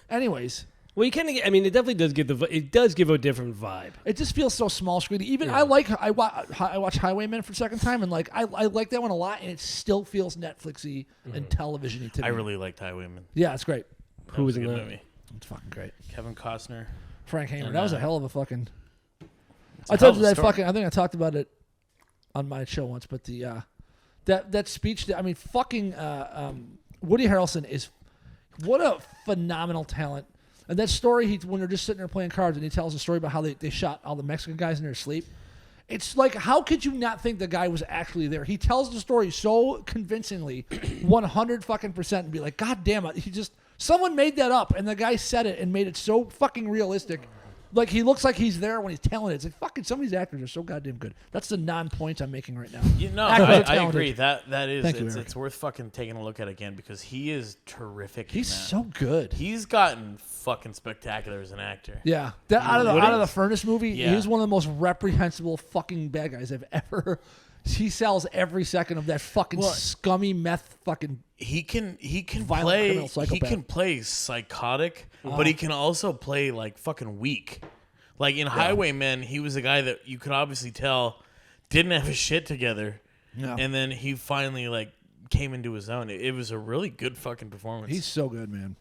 Anyways, Well, you kind of. I mean, it definitely does give it does give a different vibe. it just feels so small screen. Even Yeah. I watched Highwaymen for the second time, and like I like that one a lot, and it still feels Netflixy and television-y to me. I really liked Highwaymen. Yeah, it's great. Who was a in good that? movie? It's fucking great. Kevin Costner. Frank Hamer. And, That was a hell of a fucking. It's I a told hell you of a that story. fucking. I think I talked about it on my show once, but the that speech. I mean, fucking Woody Harrelson is what a phenomenal talent. And that story, when they're just sitting there playing cards, and he tells a story about how they shot all the Mexican guys in their sleep. It's like, how could you not think the guy was actually there? He tells the story so convincingly, 100% and be like, God damn it! Someone made that up, and the guy said it and made it so fucking realistic. Like, he looks like he's there when he's telling it. It's like, fucking, some of these actors are so goddamn good. That's the non-point I'm making right now. Actors are I talented. agree. That is. Thank you, Eric. It's worth fucking taking a look at again because he is terrific. He's in that. so good. He's gotten fucking spectacular as an actor. Yeah. Out of the Furnace movie, Yeah. he's one of the most reprehensible fucking bad guys I've ever. He sells every second of that fucking scummy meth fucking. He can Violent play. criminal psychopath. He can play psychotic, but he can also play like fucking weak. Like in Highwaymen, he was a guy that you could obviously tell didn't have his shit together, Yeah. and then he finally like came into his own. It was a really good fucking performance. He's so good, man.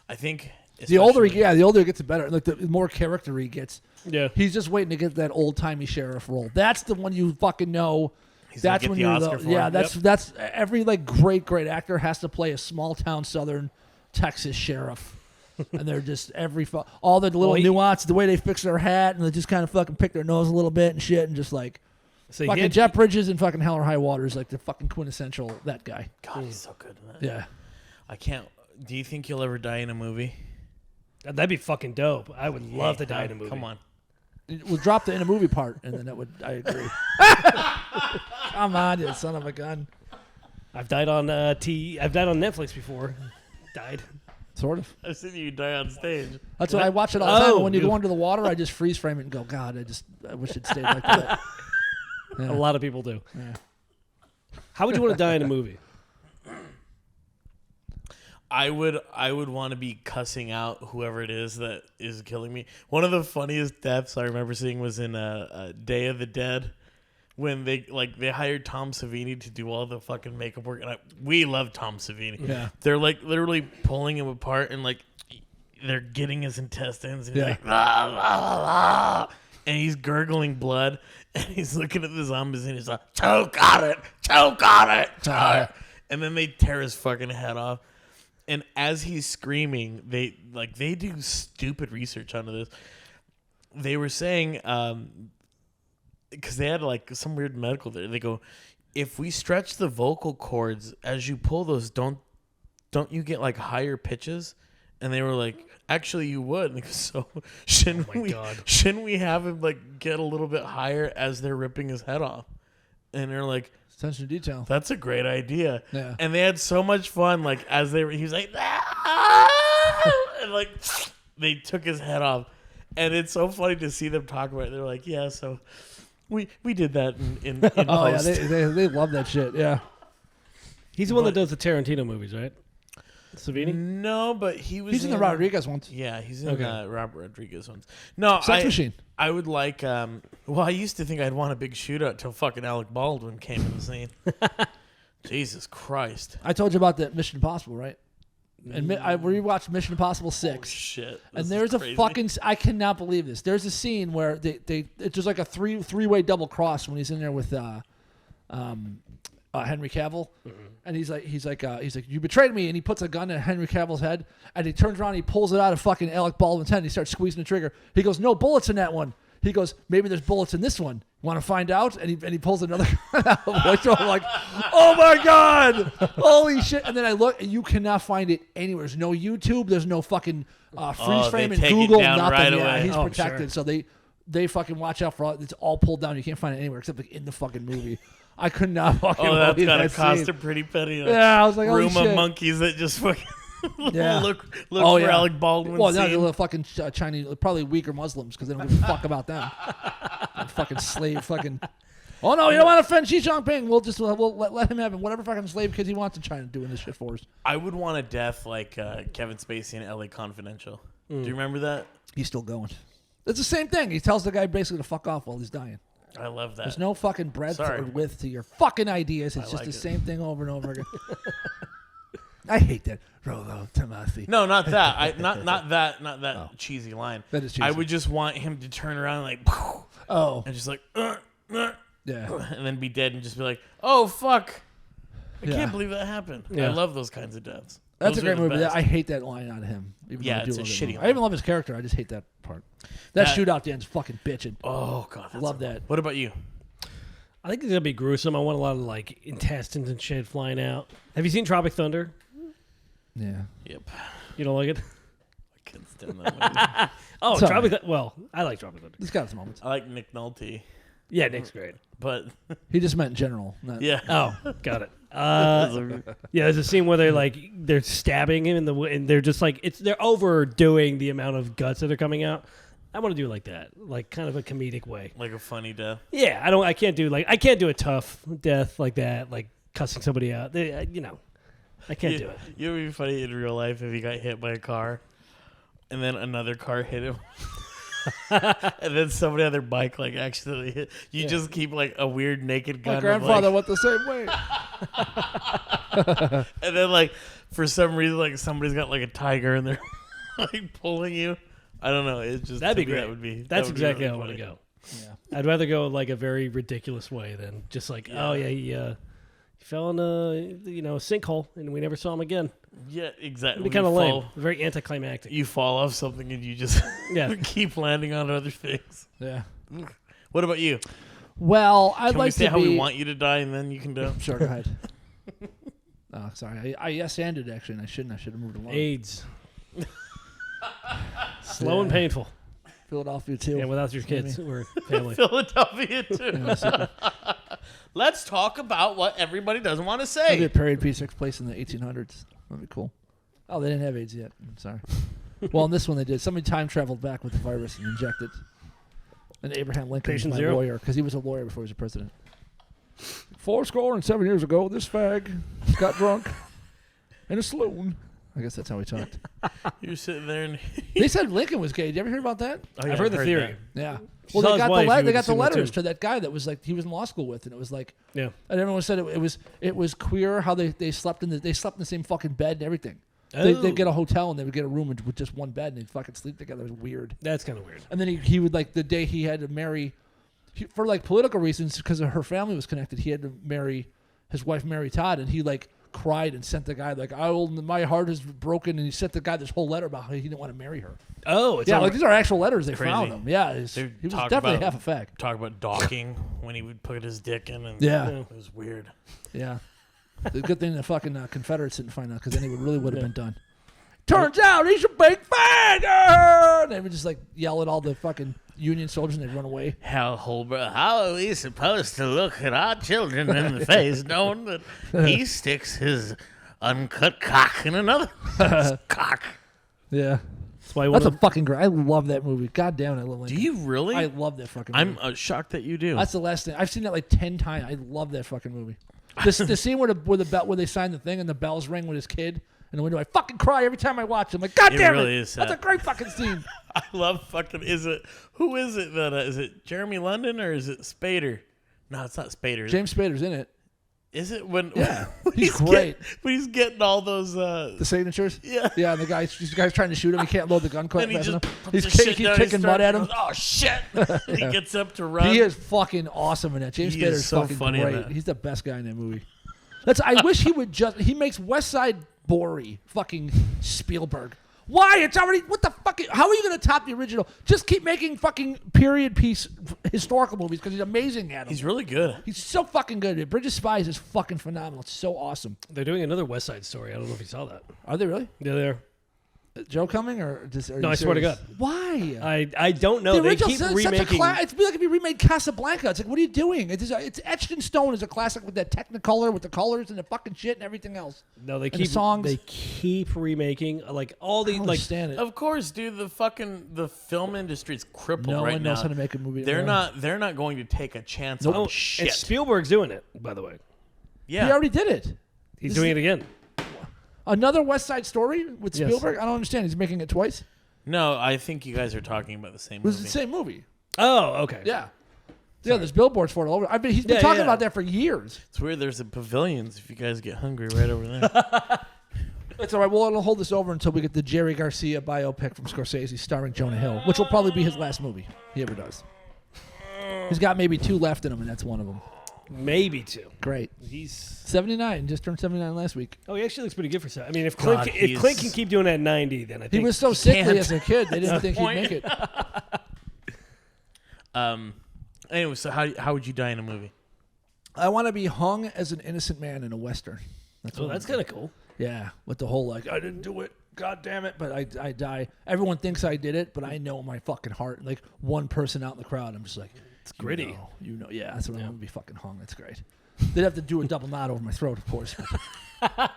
I think The older especially- the older he gets, the better. Like the more character he gets. Yeah. He's just waiting to get that old timey sheriff role. That's the one you fucking know. He's gonna That's get when the you're Oscar for yeah. it. That's every like great actor has to play a small town Southern Texas sheriff, and they're just all the little nuance, the way they fix their hat, and they just kind of fucking pick their nose a little bit and shit, and just like So fucking Jeff Bridges and fucking Hell or High Water is like the fucking quintessential that guy. God, he's so good in that. Yeah. I can't. Do you think you'll ever die in a movie? That'd be fucking dope. I would love to die in a movie. Come on. We'll drop the in a movie part, and then that would. I agree. Come on, you son of a gun. I've died on I've died on Netflix before. Died. Sort of. I've seen you die on stage. That's what I watch it all the time. Oh, And when you you- go under the water, I just freeze frame it and go, God, I wish it stayed like that. Yeah. A lot of people do. Yeah. How would you want to die in a movie? I would want to be cussing out whoever it is that is killing me. One of the funniest deaths I remember seeing was in a Day of the Dead, when they hired Tom Savini to do all the fucking makeup work, and we love Tom Savini. Yeah. They're like literally pulling him apart, and like they're getting his intestines, and he's Yeah. like, "Ah, ah, ah," and he's gurgling blood, and he's looking at the zombies, and he's like, choke on it, choke on it, and then they tear his fucking head off. And as he's screaming, they do stupid research onto this. They were saying, because they had like some weird medical there. They go, if we stretch the vocal cords as you pull those, don't you get like higher pitches? And they were like, actually, you would. And he goes, so shouldn't we have him like get a little bit higher as they're ripping his head off? And they're like, Attention to detail. that's a great idea. Yeah. And they had so much fun, like as he was like, "Ah!" and like they took his head off. And it's so funny to see them talk about it. They're like, yeah, so we did that in Oh, yeah. post. They love that shit. Yeah. He's the one that does the Tarantino movies, right? Savini? No, but he was He's in the Rodriguez ones. Yeah, he's in Okay. Robert Rodriguez ones. No, Sex Machine. I would like. Well, I used to think I'd want a big shootout till fucking Alec Baldwin came in the scene. Jesus Christ! I told you about that Mission Impossible, right? And I rewatched Mission Impossible 6. Shit. And there's a fucking. I cannot believe this. There's a scene where it's just like a three-way double cross when he's in there with Henry Cavill, and he's like you betrayed me, and he puts a gun in Henry Cavill's head, and he turns around, and he pulls it out of fucking Alec Baldwin's head, and he starts squeezing the trigger. He goes, no bullets in that one. He goes, maybe there's bullets in this one. Want to find out? And he pulls another gun out. I'm like, oh my god, holy shit! And then I look, and you cannot find it anywhere. There's no YouTube. There's no fucking freeze frame they in take it Google. down Nothing. right Yeah, away. he's Oh, protected. sure. So they fucking watch out for all. It's all pulled down. You can't find it anywhere except like in the fucking movie. I could not fucking. Oh, that's believe gotta that cost scene. a pretty penny. Yeah, I was like, holy room shit. of monkeys that just fucking Yeah. look Oh, for yeah. Alec Baldwin. Well, no, scene. they're little fucking Chinese, probably weaker Muslims because they don't give a fuck about them. Fucking slave, fucking. Oh no, you don't want to offend Xi Jinping. We'll let him have whatever fucking slave kids he wants in China doing this shit for us. I would want a death like Kevin Spacey in L.A. Confidential. Do you remember that? He's still going. It's the same thing. He tells the guy basically to fuck off while he's dying. I love that. There's no fucking breadth Sorry. or width to your fucking ideas. It's I just like the it. same thing over and over again. I hate that. Rolo Timothy. No, not that. Not that cheesy line. That is I cheesy. would just want him to turn around like, Oh, and just like, yeah. and then be dead and just be like, oh fuck, I Yeah. can't believe that happened. Yeah. I love those kinds of deaths. That's Those a are great the movie. best. I hate that line out of him. Even Yeah, though I do it's a love that shitty movie. line. I even love his character. I just hate that part. That shootout at the end is fucking bitching. Oh god, that's Love that. What about you? I think it's gonna be gruesome. I want a lot of like intestines and shit flying out. Have you seen Tropic Thunder? Yeah. Yep, You don't like it? I can't stand that movie. Oh, It's all Tropic. Well, I like Tropic Thunder. He's got his moments. I like Nick Nolte, Yeah, Nick's great. but He just meant in general. Not, yeah, Oh, got it. Yeah, there's a scene where they're stabbing him and they're just like they're overdoing the amount of guts that are coming out. I want to do it like that, like kind of a comedic way. like a funny death. Yeah, I can't do a tough death like that, like cussing somebody out. I can't do it. You would be funny in real life if he got hit by a car, and then another car hit him. and then somebody on their bike like accidentally hit. You just keep like a weird naked gun. My grandfather of, went the same way. and then like for some reason like somebody's got like a tiger and they're like pulling you. I don't know. It's just That'd be to me, great. That would be. That's that would exactly be how I really want to funny. go. Yeah. I'd rather go like a very ridiculous way than just like, oh yeah, he fell in a sinkhole and we never saw him again. Yeah, exactly. It'd be kind of lame. Very anticlimactic. You fall off something and you just Yeah. keep landing on other things. Yeah. What about you? Well, I'd Can like we say to how be. we want you to die and then you can do? Sure, go ahead. Oh, sorry. I yes-anded actually, and I shouldn't. I should have moved along. AIDS. Slow and painful. Philadelphia too. Yeah, without your kids or family. Philadelphia too. Yeah, so Let's talk about what everybody doesn't want to maybe say. a period piece takes place in the 1800s. That'd be cool. Oh, they didn't have AIDS yet. I'm sorry. Well, in this one they did. Somebody time traveled back with the virus and injected. And Abraham Lincoln was Patient my zero? lawyer because he was a lawyer before he was a president. 7 years ago, this fag got drunk in a saloon. I guess that's how he talked. You're sitting there and They said Lincoln was gay. Did you ever hear about that? Oh, yeah, I've heard the theory. Yeah. She Well, saw they his got wife, the you would they got the assume that letters too. to that guy that was like he was in law school with, and it was like, Yeah. and everyone said it was queer how they slept in the same fucking bed and everything. They'd get a hotel and they would get a room with just one bed and they'd fucking sleep together. It was weird. That's kind of weird. And then he would like the day he had to marry, for like political reasons because her family was connected. He had to marry his wife, Mary Todd, and he like cried and sent the guy like my heart is broken, and he sent the guy this whole letter about how he didn't want to marry her. Oh, it's Yeah, all like these are actual letters they Crazy. found him. Yeah, They he was talk definitely about- half a fag. talk about docking when he would put his dick in. And Yeah. it was weird. Yeah. The good thing the fucking Confederates didn't find out because then he would have been done. Turns out he's a big faggot! They would just like yell at all the fucking Union soldiers and they'd run away. How are we supposed to look at our children in the face knowing that he sticks his uncut cock in another cock? Yeah. That's why That's a fucking great. I love that movie. God damn it, I love Do Lincoln. you really? I love that fucking movie. I'm shocked that you do. That's the last thing. I've seen that like 10 times. I love that fucking movie. The scene where they sign the thing and the bells ring with his kid in the window. I fucking cry every time I watch it. I'm like, God It damn really it. is That's sad. a great fucking scene. I love fucking. Who is it that? Is it Jeremy London or is it Spader? No, it's not Spader. James Spader's in it. Is it when? Yeah, when he's great. When he's getting all those. The signatures? Yeah. Yeah, and the guy's trying to shoot him. He can't load the gun quite And he fast just enough. puts He's his shit keeps down, kicking he mud at starts- him. Oh shit! He gets up to run. He is fucking awesome in that. James He Spader's is so fucking funny in great. that. He's the best guy in that movie. I wish he would he makes West Side Bory fucking Spielberg. Why? It's already, what the fuck? How are you going to top the original? Just keep making fucking period piece historical movies because he's amazing at them. He's really good. He's so fucking good at it. Bridge of Spies is fucking phenomenal. It's so awesome. They're doing another West Side Story. I don't know if you saw that. Are they really? Yeah, they're. Joe coming or just? Are No, you I swear to serious? God. Why? I don't know. The They original keep such a remaking. it'd be like if you remade Casablanca. It's like, what are you doing? It's etched in stone as a classic with that Technicolor, with the colors and the fucking shit and everything else. No, they the keep songs. They keep remaking like all I the don't like. understand it. Of course, dude. The film industry is crippled No right one now. knows how to make a movie. They're anymore. not going to take a chance Oh, on shit. and Spielberg's doing it. By the way, Yeah. He already did it. he's This doing is- it again. Another West Side Story with Yes. Spielberg. I don't understand. He's making it twice. No, I think you guys are talking about the same It was movie. the same movie. Oh, okay. Yeah. Yeah, there's billboards for it all over. He's been Yeah, talking yeah. about that for years. It's weird. There's a pavilions if you guys get hungry right over there. It's all right. We'll hold this over until we get the Jerry Garcia biopic from Scorsese starring Jonah Hill, which will probably be his last movie he ever does. He's got maybe 2 left in him, and that's one of them. Maybe 2. Great. He's 79. Just turned 79 last week. he actually looks pretty good for 7. I mean, if God, Clint can keep doing that at 90, then I He think was so sickly can't. as a kid, they didn't think he'd point. make it. Anyway, so how would you die in a movie? I want to be hung as an innocent man in a Western. Oh, that's kind of cool. Yeah, with the whole like, I didn't do it, god damn it, but I die. Everyone thinks I did it, but I know in my fucking heart, like one person out in the crowd, I'm just like, it's gritty. You know, yeah, that's what I want to be fucking hung. That's great. They'd have to do a double knot over my throat, of course. I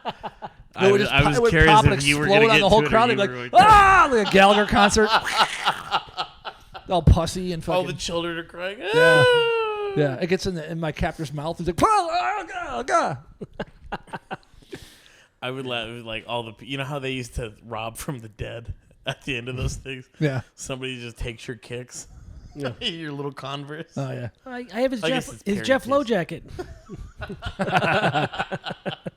was it would curious pop and if you were explode going to on get the whole to it or crowd. you They'd be were like, going to- like a Gallagher concert. All pussy and All the fucking. children are crying. Yeah. "Ah!" Yeah, it gets in my captor's mouth. He's like, oh, God. I would laugh like all the. You know how they used to rob from the dead, at the end of those things. Yeah. Somebody just takes your kicks. Yeah. Your little Converse. Oh yeah. I have his I Jeff, guess it's his period Jeff Lowe piece. jacket.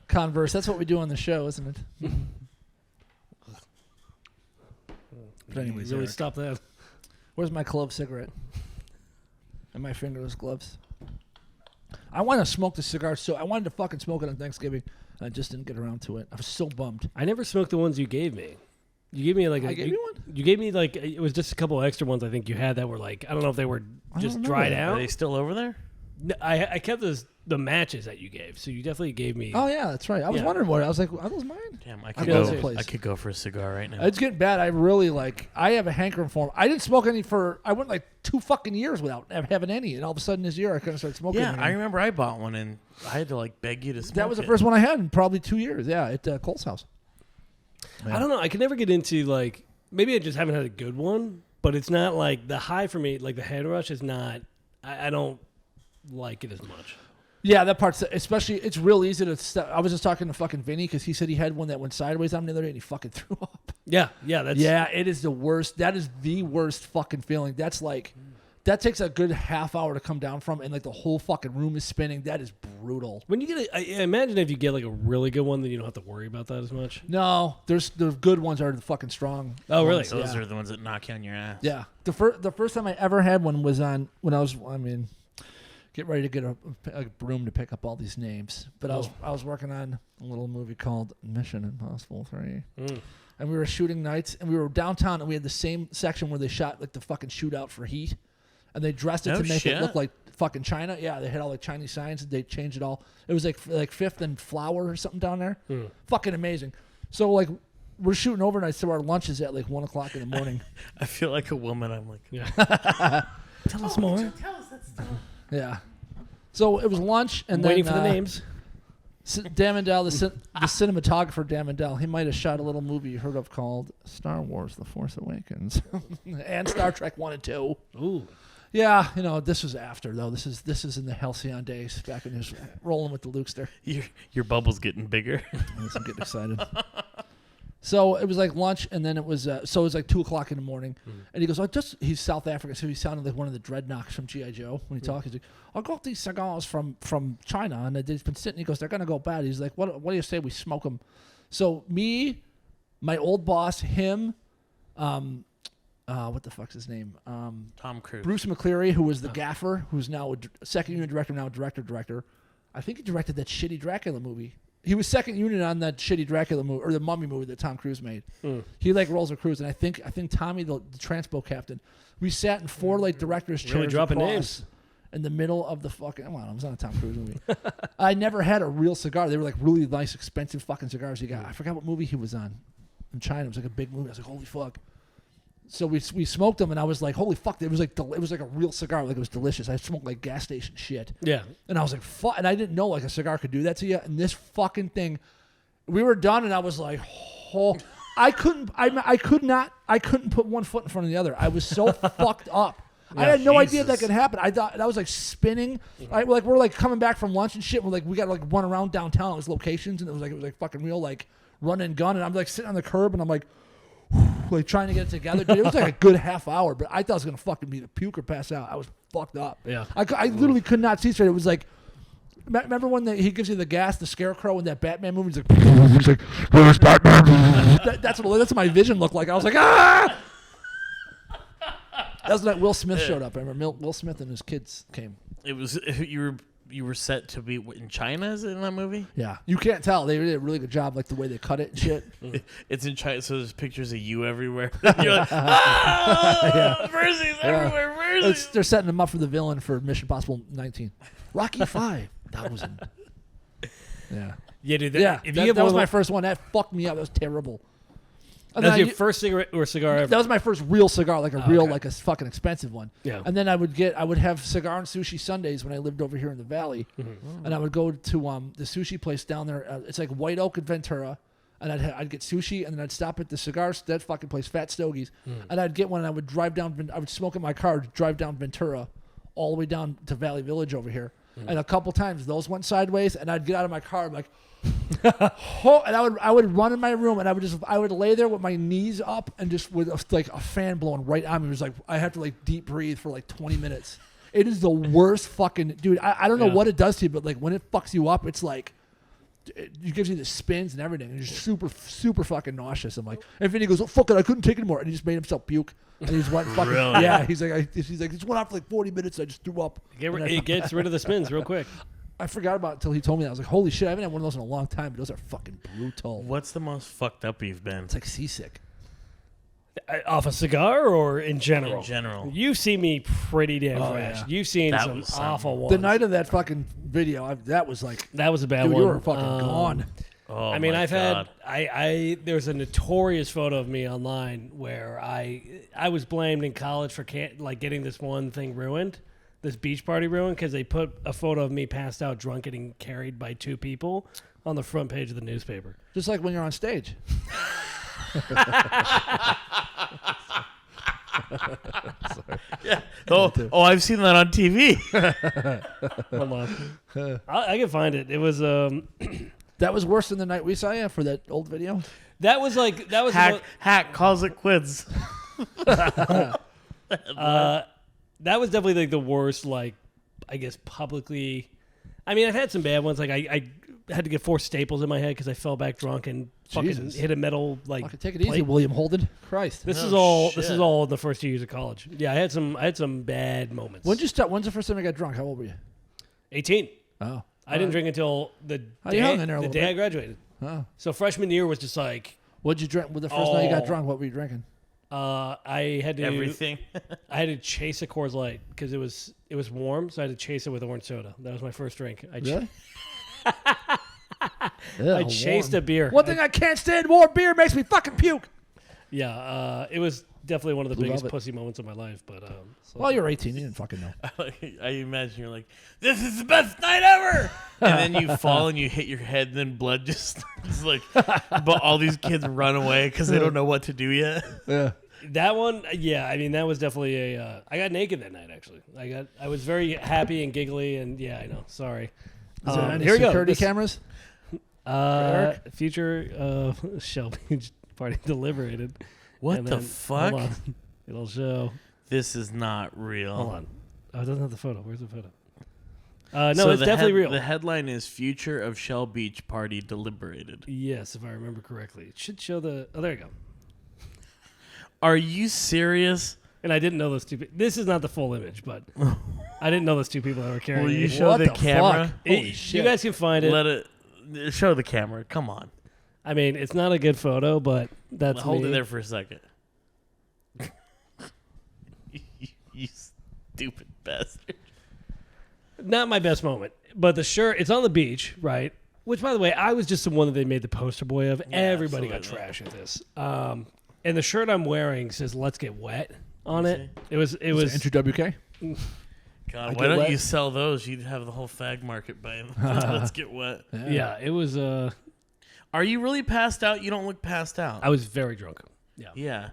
Converse. That's what we do on the show, isn't it? But anyways, Really Eric, stop that. where's my clove cigarette? And my fingerless gloves. I want to smoke the cigar, so I wanted to fucking smoke it on Thanksgiving, and I just didn't get around to it. I was so bummed. I never smoked the ones you gave me. You gave me like I gave you one? You gave me like it was just a couple of extra ones I think you had that were like I don't know if they were just dried Are out. they still over there? No, I kept the matches that you gave, so you definitely gave me. Oh yeah, that's right. I was Yeah. wondering what. I was like, are those mine? Damn, I I could go go. to a place. I could go for a cigar right now. It's getting bad. I really I have a hankering for them. I didn't smoke any I went like 2 fucking years without having any, and all of a sudden this year I couldn't start smoking. Yeah, again. I remember I bought one and I had to like beg you to smoke. That was the it. first one I had in probably 2 years. Yeah, at Cole's house. I don't know. I can never get into like maybe I just haven't had a good one, but it's not like the high for me. Like the head rush is not. I don't like it as much. Yeah, that part's especially. It's real easy to. I was just talking to fucking Vinny because he said he had one that went sideways on him the other day and he fucking threw up. Yeah, that's Yeah, it is the worst. That is the worst fucking feeling. That's like, that takes a good half hour to come down from, and like the whole fucking room is spinning. That is brutal. When you get, I imagine if you get like a really good one, then you don't have to worry about that as much. No, the good ones are the fucking strong. Oh, really? ones, Those yeah. are the ones that knock you on your ass. Yeah, the first time I ever had one was on when I was. I mean, get ready to get a broom to pick up all these names. But I was working on a little movie called Mission Impossible 3. And we were shooting nights, and we were downtown, and we had the same section where they shot like the fucking shootout for Heat, and they dressed it No to make shit. it look like fucking China. Yeah, they had all like Chinese signs, and they changed it all. It was like Fifth and Flower or something down there. Fucking amazing. So like we're shooting overnight, so our lunch is at like 1 o'clock in the morning. I feel like a woman. I'm like, Tell us more. tell us that stuff. Yeah. So it was lunch, and Waiting then for the names. Damondel, the cinematographer Damondel, he might have shot a little movie you heard of called Star Wars: The Force Awakens, and Star Trek 1 and 2. Ooh. Yeah, this was after though. This is in the Halcyon days, back when he was rolling with the Lukes there. Your bubble's getting bigger. I'm getting excited. So it was like lunch, and then it was it was like 2 o'clock in the morning, and he goes, he's South African, so he sounded like one of the dreadnoughts from G.I. Joe when he talked. He's like, I got these cigars from China, and they've been sitting. He goes, they're gonna go bad. He's like, what do you say we smoke them? So me, my old boss, him, what the fuck's his name? Tom Cruise. Bruce McCleary, who was the gaffer, who's now a second unit director, now director. I think he directed that shitty Dracula movie. He was second unit on that shitty Dracula movie or the Mummy movie that Tom Cruise made. He like rolls with Cruise, and I think Tommy, the transpo captain, we sat in 4 like directors' chairs Really dropping across names. in the middle of the fucking. Come on, I was on a Tom Cruise movie. I never had a real cigar. They were like really nice, expensive fucking cigars. He got. I forgot what movie he was on in China. It was like a big movie. I was like, holy fuck. So we smoked them, and I was like, "Holy fuck!" It was like a real cigar. Like it was delicious. I smoked like gas station shit. Yeah. And I was like, "Fuck!" And I didn't know like a cigar could do that to you. And this fucking thing, we were done, and I was like, "Oh!" I couldn't put one foot in front of the other. I was so fucked up. I had no idea that could happen. I thought that was like spinning. We're like coming back from lunch and shit. We're like we got to like run around downtown. It was locations, and it was like fucking real like run and gun. And I'm like sitting on the curb, and I'm like trying to get it together. Dude, it was like a good half hour, but I thought it was gonna fucking be the puke or pass out. I was fucked up. Yeah. I literally could not see straight. It was like, remember when he gives you the gas, the Scarecrow in that Batman movie? He's like, where's Batman? That's what my vision looked like. I was like, ah! That's when Will Smith showed up. I remember Will Smith and his kids came. It was you were set to be in China is it in that movie? Yeah, you can't tell. They did a really good job, like the way they cut it and shit. It's in China, so there's pictures of you everywhere. You're like, ah, Verzies everywhere, Verzies. They're setting him up for the villain for Mission Impossible 19, Rocky 5. That was him. Yeah, Yeah, dude. that was my first one. That fucked me up. That was terrible. And That's then your first cigarette or cigar ever. That was my first real cigar, like a real, okay. like a fucking expensive one. Yeah. And then I would have cigar and sushi Sundays when I lived over here in the valley, and I would go to the sushi place down there. It's like White Oak and Ventura, and I'd get sushi, and then I'd stop at the cigars, that fucking place, Fat Stogies, and I'd get one, and I would drive down. I would smoke in my car, drive down Ventura, all the way down to Valley Village over here. And a couple times those went sideways, and I'd get out of my car, I'm like, and I would run in my room, and I would lay there with my knees up and just with like a fan blowing right on me. It was like I have to like deep breathe for like 20 minutes. It is the worst fucking dude. I don't know what it does to you, but like when it fucks you up, it's like it gives you the spins and everything. And you're super fucking nauseous. I'm like, and Vinny goes, "Oh fuck it, I couldn't take it anymore," and he just made himself puke. And he just went fucking yeah. He's like, it went out for like 40 minutes. I just threw up. It gets rid of the spins real quick. I forgot about it until he told me that. I was like, holy shit, I haven't had one of those in a long time, but those are fucking brutal. What's the most fucked up you've been? It's like seasick. Off a cigar or in general? In general. You've seen me pretty damn fresh. Yeah. You've seen That some was awful ones. The night of that fucking video, that was like, that was a bad dude, one. you were fucking gone. Oh, I mean, my I've God. had there's a notorious photo of me online where I was blamed in college for getting this one thing ruined, this beach party ruined, because they put a photo of me passed out drunk getting carried by two people on the front page of the newspaper. Just like when you're on stage. Yeah. Oh, I've seen that on TV. Hold on. I can find it. It was That was worse than the night we saw you for that old video. that was Hack calls it quits. that was definitely like the worst, like, I guess publicly. I mean, I've had some bad ones. Like I had to get 4 staples in my head because I fell back drunk and fucking Jesus. hit a metal like. Fucking take it easy, plate. William Holden. Christ. This Oh, is all. shit. This is all in the first 2 years of college. Yeah, I had some bad moments. When'd you start? When's the first time you got drunk? How old were you? 18. Oh. I didn't drink until the Oh, you hung in there a the little day I bit. graduated. Oh. So freshman year was just like What'd you drink? Well, the first night you got drunk, what were you drinking? I had to Everything. I had to chase a Coors Light because it was warm, so I had to chase it with orange soda. That was my first drink. Really? I chased a beer. One thing I can't stand more, beer makes me fucking puke. Yeah, it was definitely one of the biggest it. pussy moments of my life. But so. Well, you're 18. You didn't fucking know. I imagine you're like, this is the best night ever. And then you fall and you hit your head, and then blood just starts like, but all these kids run away because they don't know what to do yet. Yeah. That one, yeah, I mean that was definitely a. I got naked that night. Actually, I was very happy and giggly, and yeah, I know. Sorry. Is there any here we go. security This- cameras? Future Shelby party deliberated. What And the then- fuck? Hold on. It'll show. This is not real. Hold on. Oh, it doesn't have the photo. Where's the photo? No, So it's definitely real. The headline is "Future of Shell Beach Party Deliberated." Yes, if I remember correctly. It should show the. Oh, there you go. Are you serious? And I didn't know those two. This is not the full image, but I didn't know those two people that were carrying Will you it. show What the the camera? fuck? Holy You shit. guys can find it. Let it show the camera. Come on, I mean, it's not a good photo, but that's hold me. it there for a second. you stupid bastard. Not my best moment, but the shirt. It's on the beach, right? Which, by the way, I was just the one that they made the poster boy of. Everybody got absolutely. trash at this. And the shirt I'm wearing says "Let's Get Wet" on it. It was. Enter WK? God, I why get don't wet. you sell those? You'd have the whole fag market buying. Let's get wet. Yeah, it was. Are you really passed out? You don't look passed out. I was very drunk. Yeah. Yeah,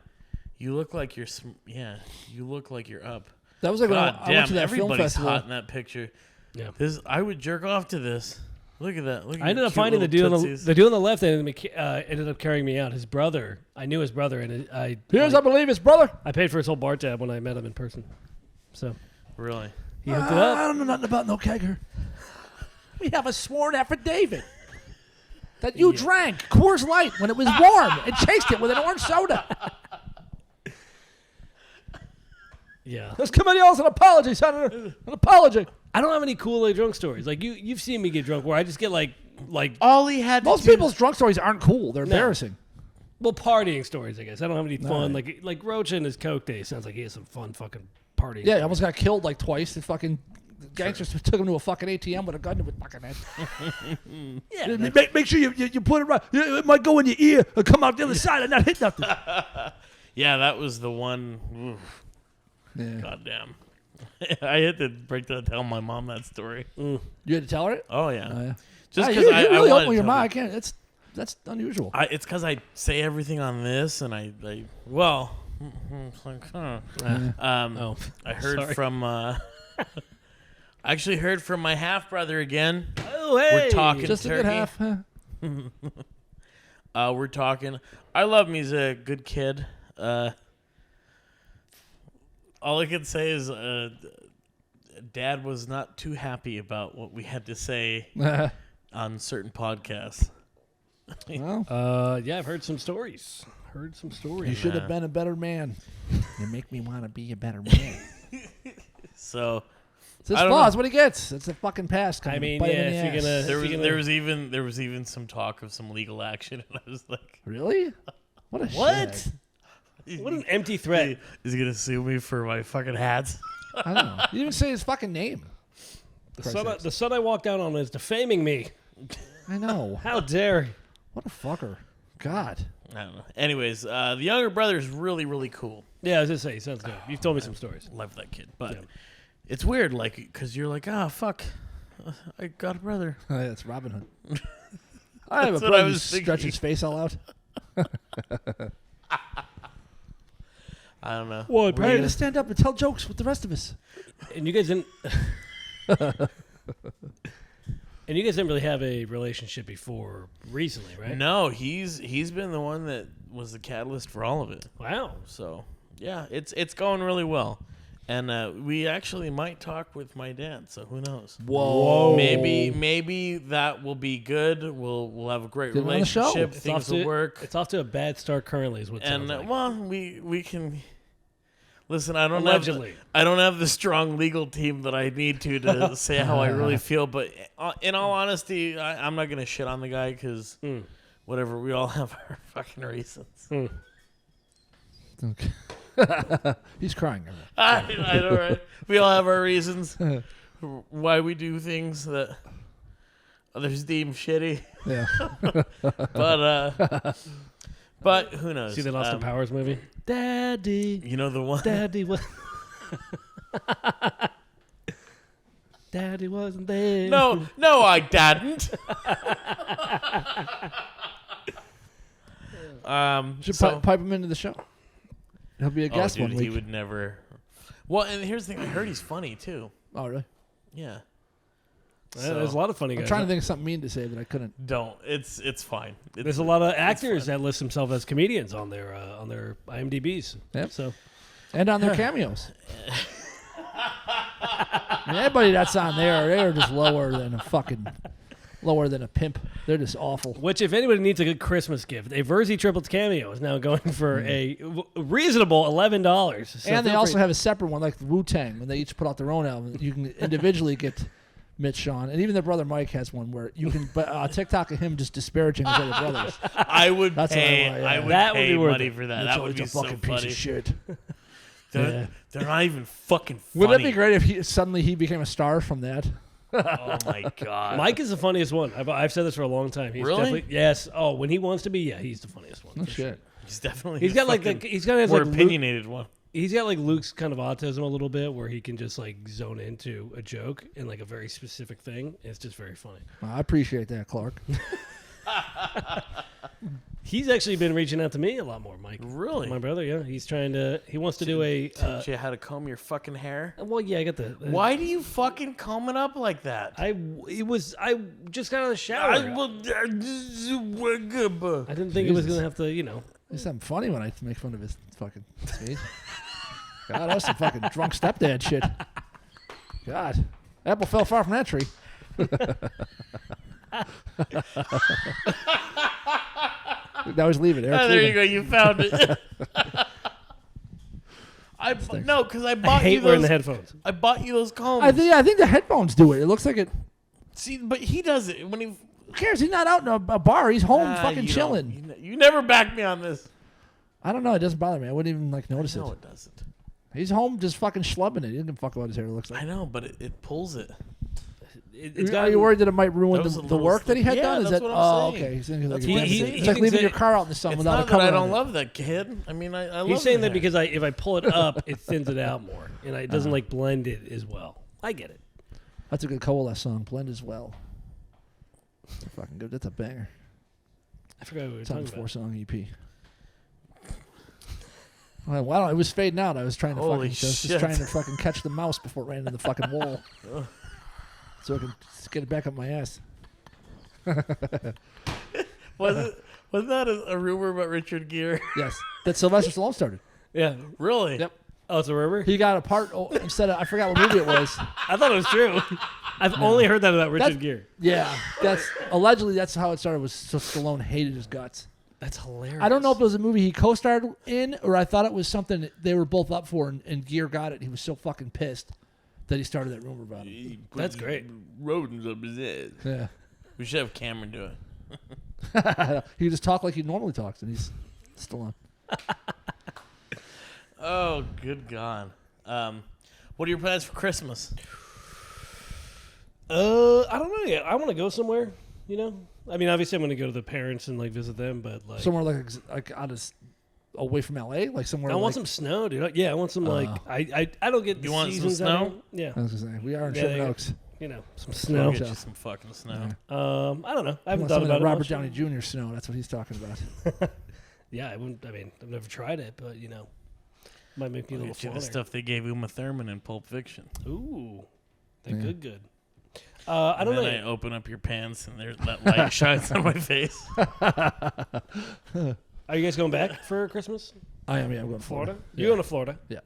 you look like you're. You look like you're up. That was like when God I damn, went to that film everybody's festival. hot in that picture. Yeah. I would jerk off to this. Look at that. Look at I ended your up cute finding the little dude on tootsies. the dude on the left ended up carrying me out. His brother. I knew his brother, and I believe his brother. I paid for his whole bar tab when I met him in person. So Really? he hooked it I up. don't know nothing about no kegger. We have a sworn affidavit that you drank Coors Light when it was warm and chased it with an orange soda. Yeah. This committee owes an apology, Senator. An apology. I don't have any cool drunk stories. Like you've seen me get drunk where I just get like All he had to Most do. people's drunk stories aren't cool. They're embarrassing. well partying stories. I guess I don't have any fun. Like Rocha and his coke day sounds like he has some fun fucking partying. Yeah, he almost got killed like twice. The fucking gangsters took him to a fucking ATM with a gun to his fucking head. Yeah. Make sure you put it right. It might go in your ear and come out the other side and not hit nothing. Yeah, that was the one. Oof, Yeah. God damn. I had to tell my mom that story. You had to tell her it? Oh yeah. Oh, yeah. Just you because I really wanted open to your tell mind. them. I can't. That's unusual. It's because I say everything on this, and I it's like, huh. Oh, I heard sorry. from I actually heard from my half brother again. Oh, hey. We're talking Just a turkey. good half. Huh? We're talking. I love him. He's a good kid. All I can say is Dad was not too happy about what we had to say on certain podcasts. Well, Yeah, I've heard some stories. you should have been a better man. You make me want to be a better man. So It's his I don't flaws. know. What he gets. It's a fucking pass. I mean, bite him yeah, in the if you're ass. gonna- there was even some talk of some legal action, and I was like, Really? What a What? shit. What an empty threat. Is he gonna sue me for my fucking hats? I don't know. You didn't even say his fucking name. The son I walked down on is defaming me. I know. How dare he? What a fucker. God. I don't know. Anyways, the younger brother is really, really cool. Yeah, I was just saying, sounds good. You've told me some stories. Love that kid, but Yeah. it's weird, like, because you're like, fuck, I got a brother. Oh, yeah, it's Robin Hood. I have a That's what I brother who was thinking. stretch his face all out. I don't know. What, Ready to stand up and tell jokes with the rest of us. And you guys didn't. And you guys didn't really have a relationship before recently, right? No, he's been the one that was the catalyst for all of it. Wow. So yeah, it's going really well, and we actually might talk with my dad. So who knows? Whoa. Maybe that will be good. We'll have a great Get him on the show. relationship. It's Things will work. It's off to a bad start currently, is what it And sounds like. well, we can listen. I don't Allegedly. have the strong legal team that I need to say how I really feel. But in all honesty, I'm not gonna shit on the guy because whatever. We all have our fucking reasons. Okay. He's crying. I know, right? We all have our reasons why we do things that others deem shitty. Yeah. But who knows? See the Austin Powers movie? Daddy. You know the one. Daddy was. Daddy wasn't there. No, I didn't. Should So, pipe him into the show. He'll be a guest dude, one week. he would never. Well, and here's the thing. I heard he's funny too. Oh, really? Yeah. There's a lot of funny guys. I'm trying to think of something mean to say, but I couldn't. Don't. It's fine. There's a lot of actors that list themselves as comedians on their IMDb's. Yep. So And on their cameos. And everybody that's on there, they're just lower than a pimp. They're just awful. which, if anybody needs a good Christmas gift, a Verzi Triplets cameo is now going for a reasonable $11. So And they feel also free- have a separate one, like the Wu-Tang, when they each put out their own album. You can individually get Mitch Sean, and even their brother Mike has one where you can TikTok of him just disparaging his other brothers. I would That's what I pay. want, yeah. I would That would pay be worth money it. for that. Mitch That would always be a so fucking funny. piece of shit. They're not even fucking funny. Wouldn't that be great if suddenly he became a star from that? Oh my god. Mike is the funniest one. I've said this for a long time. He's Really? definitely, yes. Oh, when he wants to be, yeah, he's the funniest one. No for shit. sure. He's definitely. He's got like more Luke, opinionated one. he's got like Luke's kind of autism a little bit, where he can just like zone into a joke and like a very specific thing. It's just very funny. I appreciate that, Clark. He's actually been reaching out to me a lot more, Mike. Really? My brother, yeah. He's trying to. He wants to do a. Teach you how to comb your fucking hair. Well, yeah, I got the. Why do you fucking comb it up like that? I just got out of the shower. I didn't think it was Jesus. gonna have to, you know. There's something funny when I make fun of his fucking speech. God, that's some fucking drunk stepdad shit. God. Apple fell far from that tree. Now he's leaving. Eric's Oh, there you leaving. go. You found it. No, because I I bought you hate wearing the those. headphones. I bought you those combs. I think the headphones do it. It looks like it. See, but he does it when he. Who cares? He's not out in a bar. He's home fucking you chilling. don't. You never back me on this. I don't know. It doesn't bother me. I wouldn't even notice No, it. it doesn't. He's home just fucking schlubbing it. He doesn't fuck what his hair looks like. I know, but it pulls it. It's Are you worried that it might ruin That was a the little work that he had yeah, done? Is that's that what I'm saying. okay? He's thinking like That's what I'm saying. it's like He leaving thinks your that- car out in the sun It's without not a that cover I on don't it. love that kid. I mean, I love He's saying the that hair. because if I pull it up, it thins it out more, and it doesn't like blend it as well. I get it. That's a good Coalesce song. Blend as well. Fucking good. That's a banger. I forgot what we were It's on talking the about. 4-song EP. Well, it was fading out. I was trying to Holy just shit. trying to fucking catch the mouse before it ran into the fucking wall. so I can just get it back up my ass. Wasn't that a rumor about Richard Gere? Yes, that Sylvester Stallone started. Yeah. Really? Yep. Oh, it's a rumor? He got a part instead of I forgot what movie it was. I thought it was true. I've only heard that about Richard That's- Gere. Yeah, that's how it started. Was so Stallone hated his guts. That's hilarious. I don't know if it was a movie he co-starred in, or I thought it was something that they were both up for, and Gere got it. He was so fucking pissed that he started that rumor about him. That's great. Rodents up his head. Yeah. We should have Cameron do it. He just talk like he normally talks, and he's Stallone. Oh, good God. What are your plans for Christmas? I don't know yet. I want to go somewhere, you know? I mean, obviously I'm going to go to the parents and, like, visit them, but, like... Somewhere like out of away from LA, like somewhere. I like, want some snow, dude. Yeah, I want some, like... I don't get the You want some seasons snow? out here. I was gonna say we are in Yeah, Sherman they- Oaks. You know, some I'll snow. get you some fucking snow. Yeah. I don't know. I haven't Want thought some of about that it Robert much. Downey Jr. snow. That's what he's talking about. Yeah, I wouldn't... I mean, I've never tried it, but, you know, might make me a I'll little get you the flatter. stuff they gave Uma Thurman in Pulp Fiction. Ooh. They're Yeah. good. I don't and know. then I open up your pants and there's that light shines on my face. Are you guys going back for Christmas? I am. Yeah, I'm going to Florida? Florida. You're going to Florida? Yeah.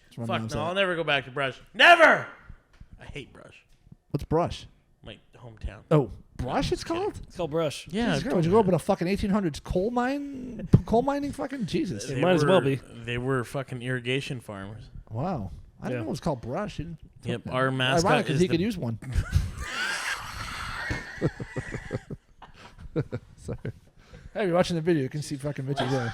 That's where my Fuck mom's no, at. I'll never go back to Brush. Never! I hate Brush. What's Brush? My hometown. Oh, Brush. It's called. It's called Brush. Yeah, Jesus Christ, would you grow up in a fucking 1800s coal mining? Fucking Jesus. It might as well be. They were fucking irrigation farmers. Wow. I didn't Yeah. know it was called Brush. Yep, our mascot Ironic, because is he the could use one. Sorry. Hey, you're watching the video. You can see fucking Mitchell there.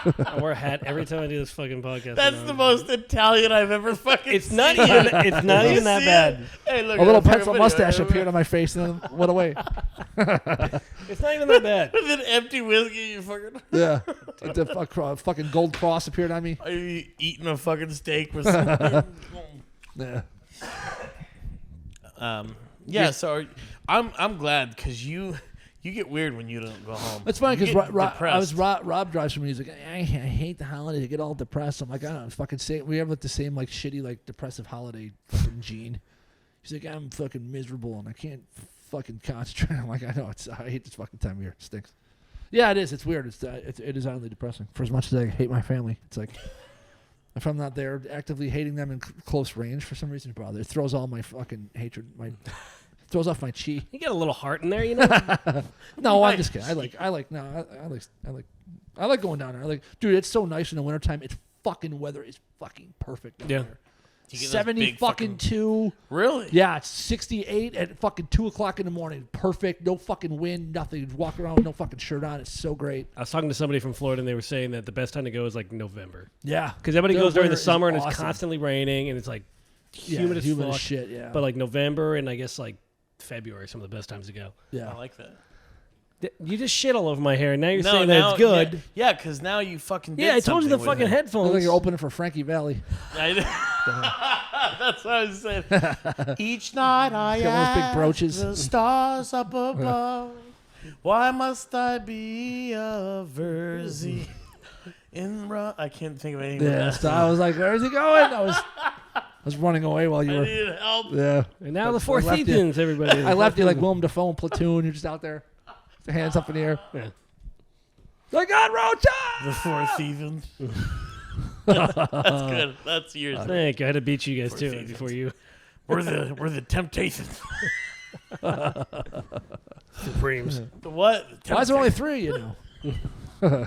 I wear a hat every time I do this fucking podcast. That's the most Italian I've ever fucking It's not seen. even. It's not You even that see bad. it? Hey, look, A little at that pencil fucking mustache video. appeared on my face and then went away. It's not even that bad. With an empty whiskey, you fucking. Yeah. Fucking gold cross appeared on me. Are you eating a fucking steak with some? Yeah. Yeah. So I'm glad because you get weird when you don't go home. It's funny You because get Rob drives for me. He's like, I hate the holidays. I get all depressed. I'm like, I don't know. Fucking say we have like the same like shitty like depressive holiday fucking gene. He's like, I'm fucking miserable and I can't fucking concentrate. I'm like, I know. I hate this fucking time of year. It stinks. Yeah, it is. It's weird. It is oddly depressing. For as much as I hate my family, it's like if I'm not there actively hating them in close range for some reason, brother, it throws all my fucking hatred. Throws off my chi. You got a little heart in there, you know. No, I'm just kidding. I like going down there. Dude, it's so nice in the wintertime. It's fucking weather is fucking perfect down Yeah. there. You get those 70 big fucking 2. Really? Yeah, it's 68 at fucking 2 o'clock in the morning. Perfect. No fucking wind, nothing. You walk around with no fucking shirt on. It's so great. I was talking to somebody from Florida, and they were saying that the best time to go is like November, Yeah. because everybody Their goes during the winter is summer and it's awesome. constantly raining and it's like humid as humid fuck. as shit, yeah. But like November and I guess like February, are some of the best times to go. yeah. I like that. You just shit all over my hair. Now you're No, saying that now- it's good. Yeah, because now you fucking. Yeah, did I told you the something with fucking it. I headphones. think you're opening for Frankie Valley. That's what I was saying. Each night I got one of those big ask brooches. the stars up above. Why must I be a Verzi? I can't think of anything. Yeah. So I was like, where's he going? I was running away while you I were. needed help. Yeah. And now But the Four I left you. Seasons, everybody. I left you like Willem Dafoe in Platoon. You're just out there, the hands up in the air. Yeah. Like on Rocha. The Four Seasons. That's good. That's yours. Thank you. I had to beat you guys Four too Seasons. before you. We're the Temptations. Supremes. The what? Why is there only 3? You know.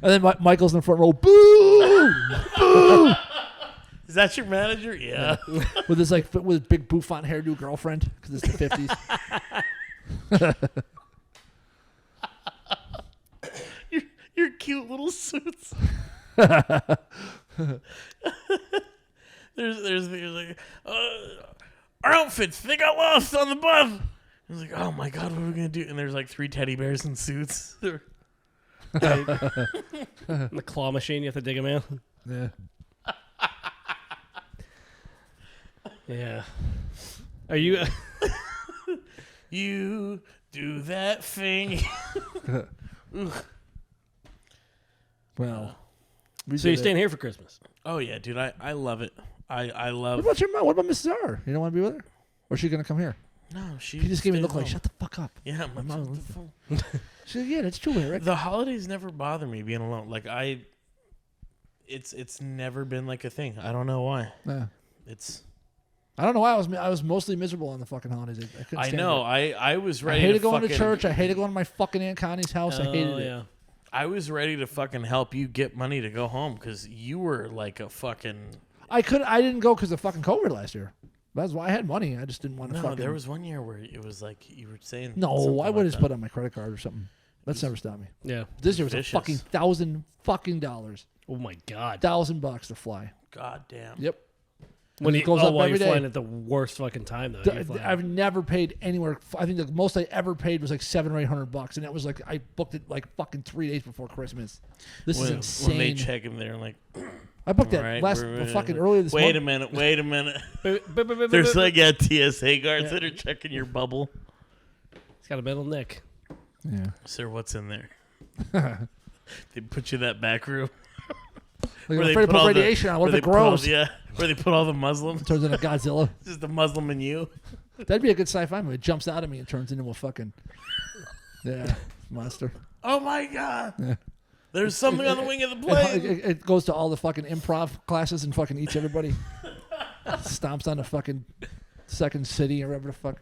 And then Michael's in the front row. Boo! Boo! Is that your manager? Yeah. With his with his big bouffant hairdo girlfriend because it's the 50s. Your cute little suits. there's like our outfits, they got lost on the bus. I was like, oh my god, what are we gonna do? And there's like 3 teddy bears in suits. The claw machine, you have to dig them out. Yeah. Yeah. Are you? You do that thing. Well, So you're staying here for Christmas? Oh yeah, dude, I love it. I love. What about your mom? What about Mrs. R? You don't want to be with her, or is she gonna come here? No, she He just gave me a stays look like, home. shut the fuck up. Yeah, My my mom mom. was the She said, yeah, that's true, Eric. The holidays never bother me being alone. Like it's never been like a thing. I don't know why. Yeah. It's. I don't know why I was mostly miserable on the fucking holidays. I couldn't I stand know. it. I was ready. I hated going to fucking- church. I hated going to my fucking Aunt Connie's house. I hated it. Yeah. I was ready to fucking help you get money to go home because you were like a fucking. I didn't go because of fucking COVID last year. That's why I had money. I just didn't want to No, fucking. there was one year where it was like you were saying. No, something I would like have that. put it on my credit card or something. That's never stopped me. Yeah. This year was Vicious. a fucking $1,000 Oh my God. $1,000 to fly. God damn. Yep. When it you goes oh, up while every you're day. flying at the worst fucking time though. You're flying. I've never paid anywhere. I think the most I ever paid was like $700 or $800, and that was like I booked it like fucking 3 days before Christmas. This is insane. When they check him, they're like, I booked that "Alright, last we're- fucking earlier this wait month. Wait a minute. There's like TSA guards that are checking your bubble. It's got a metal neck. Yeah. Sir, what's in there? They put you in that back room. Like where I'm they afraid to put put all the- radiation on. What where if it they put all- grows? Yeah, where they put all the Muslims. Turns into Godzilla. Just the Muslim and you. That'd be a good sci-fi movie. It jumps out of me and turns into a fucking monster. Oh my God. Yeah. There's something on the wing of the It, plane. it goes to all the fucking improv classes and fucking eats everybody. Stomps on the fucking second city or whatever the fuck.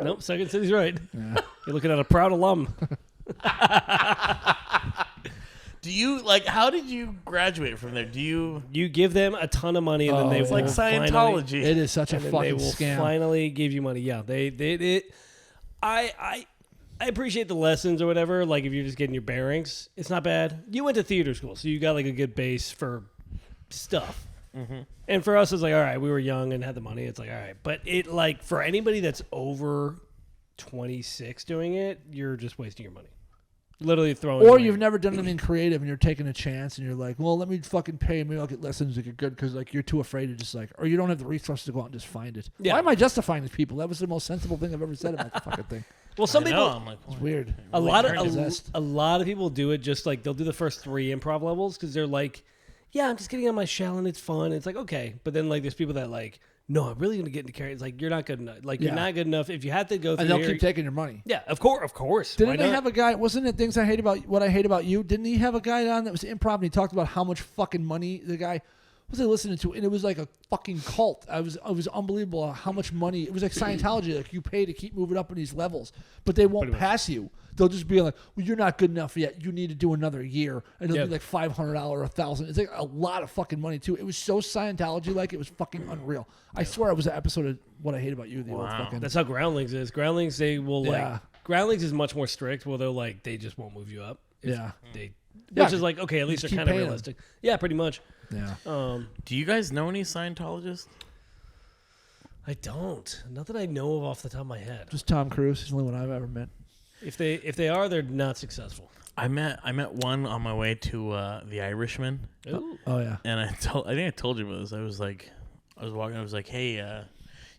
Nope, Second City's right. Yeah. You're looking at a proud alum. Do you like? How did you graduate from there? Do you? You give them a ton of money and then Oh, they it's will Like Scientology. It is such a and then they fucking will scam. finally give you money. Yeah, I appreciate the lessons or whatever. Like if you're just getting your bearings, it's not bad. You went to theater school, so you got like a good base for stuff. Mm-hmm. And for us, it's like, all right, we were young and had the money. It's like, all right, but it like for anybody that's over 26 doing it, you're just wasting your money. Literally throwing. Or away. you've never done anything creative and you're taking a chance and you're like, well, let me fucking pay. Maybe I'll get lessons that get good because like you're too afraid to just like, or you don't have the resources to go out and just find it. Yeah. Why am I justifying these people? That was the most sensible thing I've ever said about the fucking thing. Well, some I people. know, I'm like, It's weird. A lot of possessed. a lot of people do it just like they'll do the first 3 improv levels because they're like, yeah, I'm just getting on my shell and it's fun. It's like okay, but then like there's people that like, no, I'm really gonna get into character. It's like you're not good enough. Like you're Yeah. not good enough if you have to go through. And they'll here- keep taking your money. yeah, of course. Didn't Why they not? have a guy? Wasn't it things I hate about what I hate about you? Didn't he have a guy on that was improv and he talked about how much fucking money the guy what was I listening to? And it was like a fucking cult. It was unbelievable how much money. It was like Scientology. Like you pay to keep moving up in these levels, but they won't Pretty much. pass you. They'll just be like, well, you're not good enough yet. You need to do another year, and it'll Yeah. be like $500 or $1,000. It's like a lot of fucking money too. It was so Scientology like. It was fucking unreal. I swear it was an episode of What I Hate About You. The old Wow. fucking That's how Groundlings is. Groundlings they will Yeah. like. Groundlings is much more strict. Where they're like they just won't move you up. If Yeah. They, Yeah. which is like okay, at least Just they're keep kind of paying 'em. realistic. Yeah, pretty much. yeah. Do you guys know any Scientologists? I don't. Not that I know of off the top of my head. Just Tom Cruise. He's the only one I've ever met. If they are, they're not successful. I met one on my way to The Irishman, Ooh. Oh yeah. and I think I told you about this. I was walking. I was like, hey,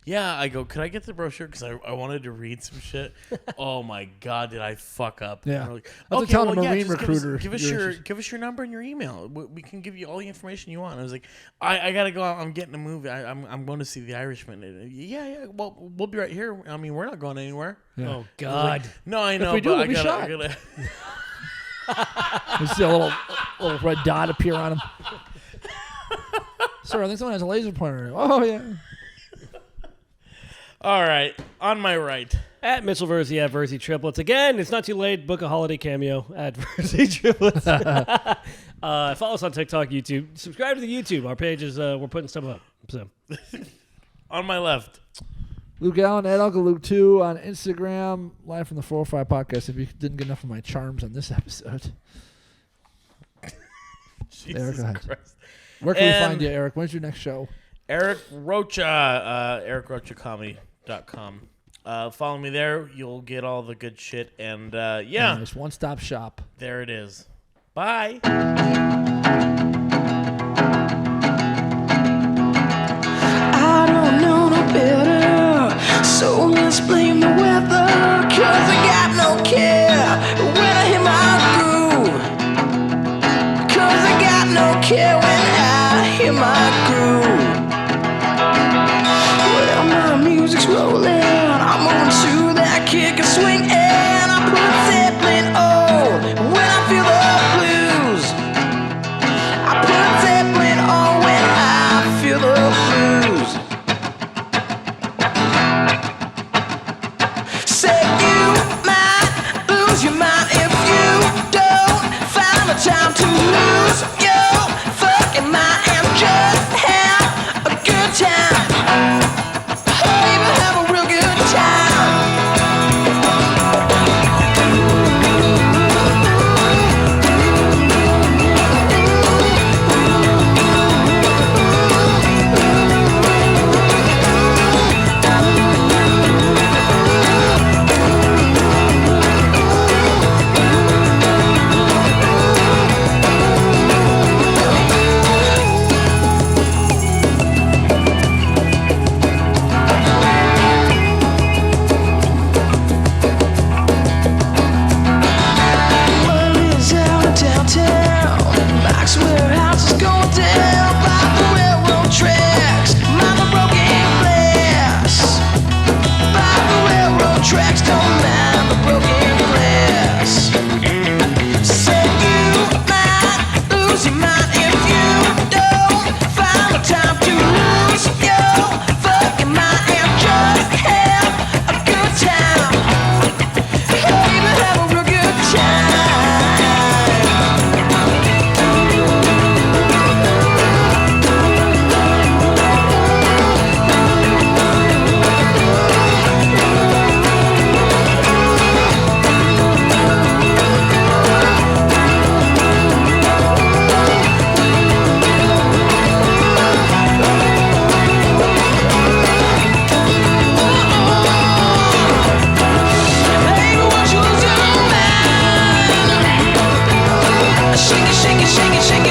yeah. I go, could I get the brochure? Because I wanted to read some shit. Oh my God, did I fuck up? Yeah. And they're like, I have to tell a Marine just recruiter Give you're us your number and your email. We can give you all the information you want. And I was like, I gotta go out. I'm getting a movie. I'm going to see The Irishman. And, yeah. Well, we'll be right here. I mean, we're not going anywhere. Yeah. Oh God. No, I know. we do, but we'll I be gotta, shot. I gotta You see a little red dot appear on him. Sir, I think someone has a laser pointer. Oh yeah. All right, on my right. At Mitchell Verzi at Verzi Triplets. Again, it's not too late. Book a holiday cameo at Verzi Triplets. Follow us on TikTok, YouTube. Subscribe to the YouTube. Our page is we're putting stuff up. So On my left. Luke Allen at Uncle Luke 2 on Instagram, live from the 405 podcast. If you didn't get enough of my charms on this episode, Jesus go ahead. Christ. where can we And- find you, Eric? When's your next show? Eric Rocha, EricRochaComedy.com. Follow me there. You'll get all the good shit. And yeah, Nice one-stop shop. there it is. Bye. I don't know no better, so let's blame the weather. 'Cause I got no care when I hit my groove. Yeah, when I hear my groove. Well, my music's rolling. I'm moving to that kick and swing, and I put Zeppelin on when I feel the blues. I put Zeppelin on when I feel the blues. Say you might lose your mind if you don't find the time to lose your fucking mind and just have a good time. Oh, even have a real good time. Shake it, shake it, shake it, shake it.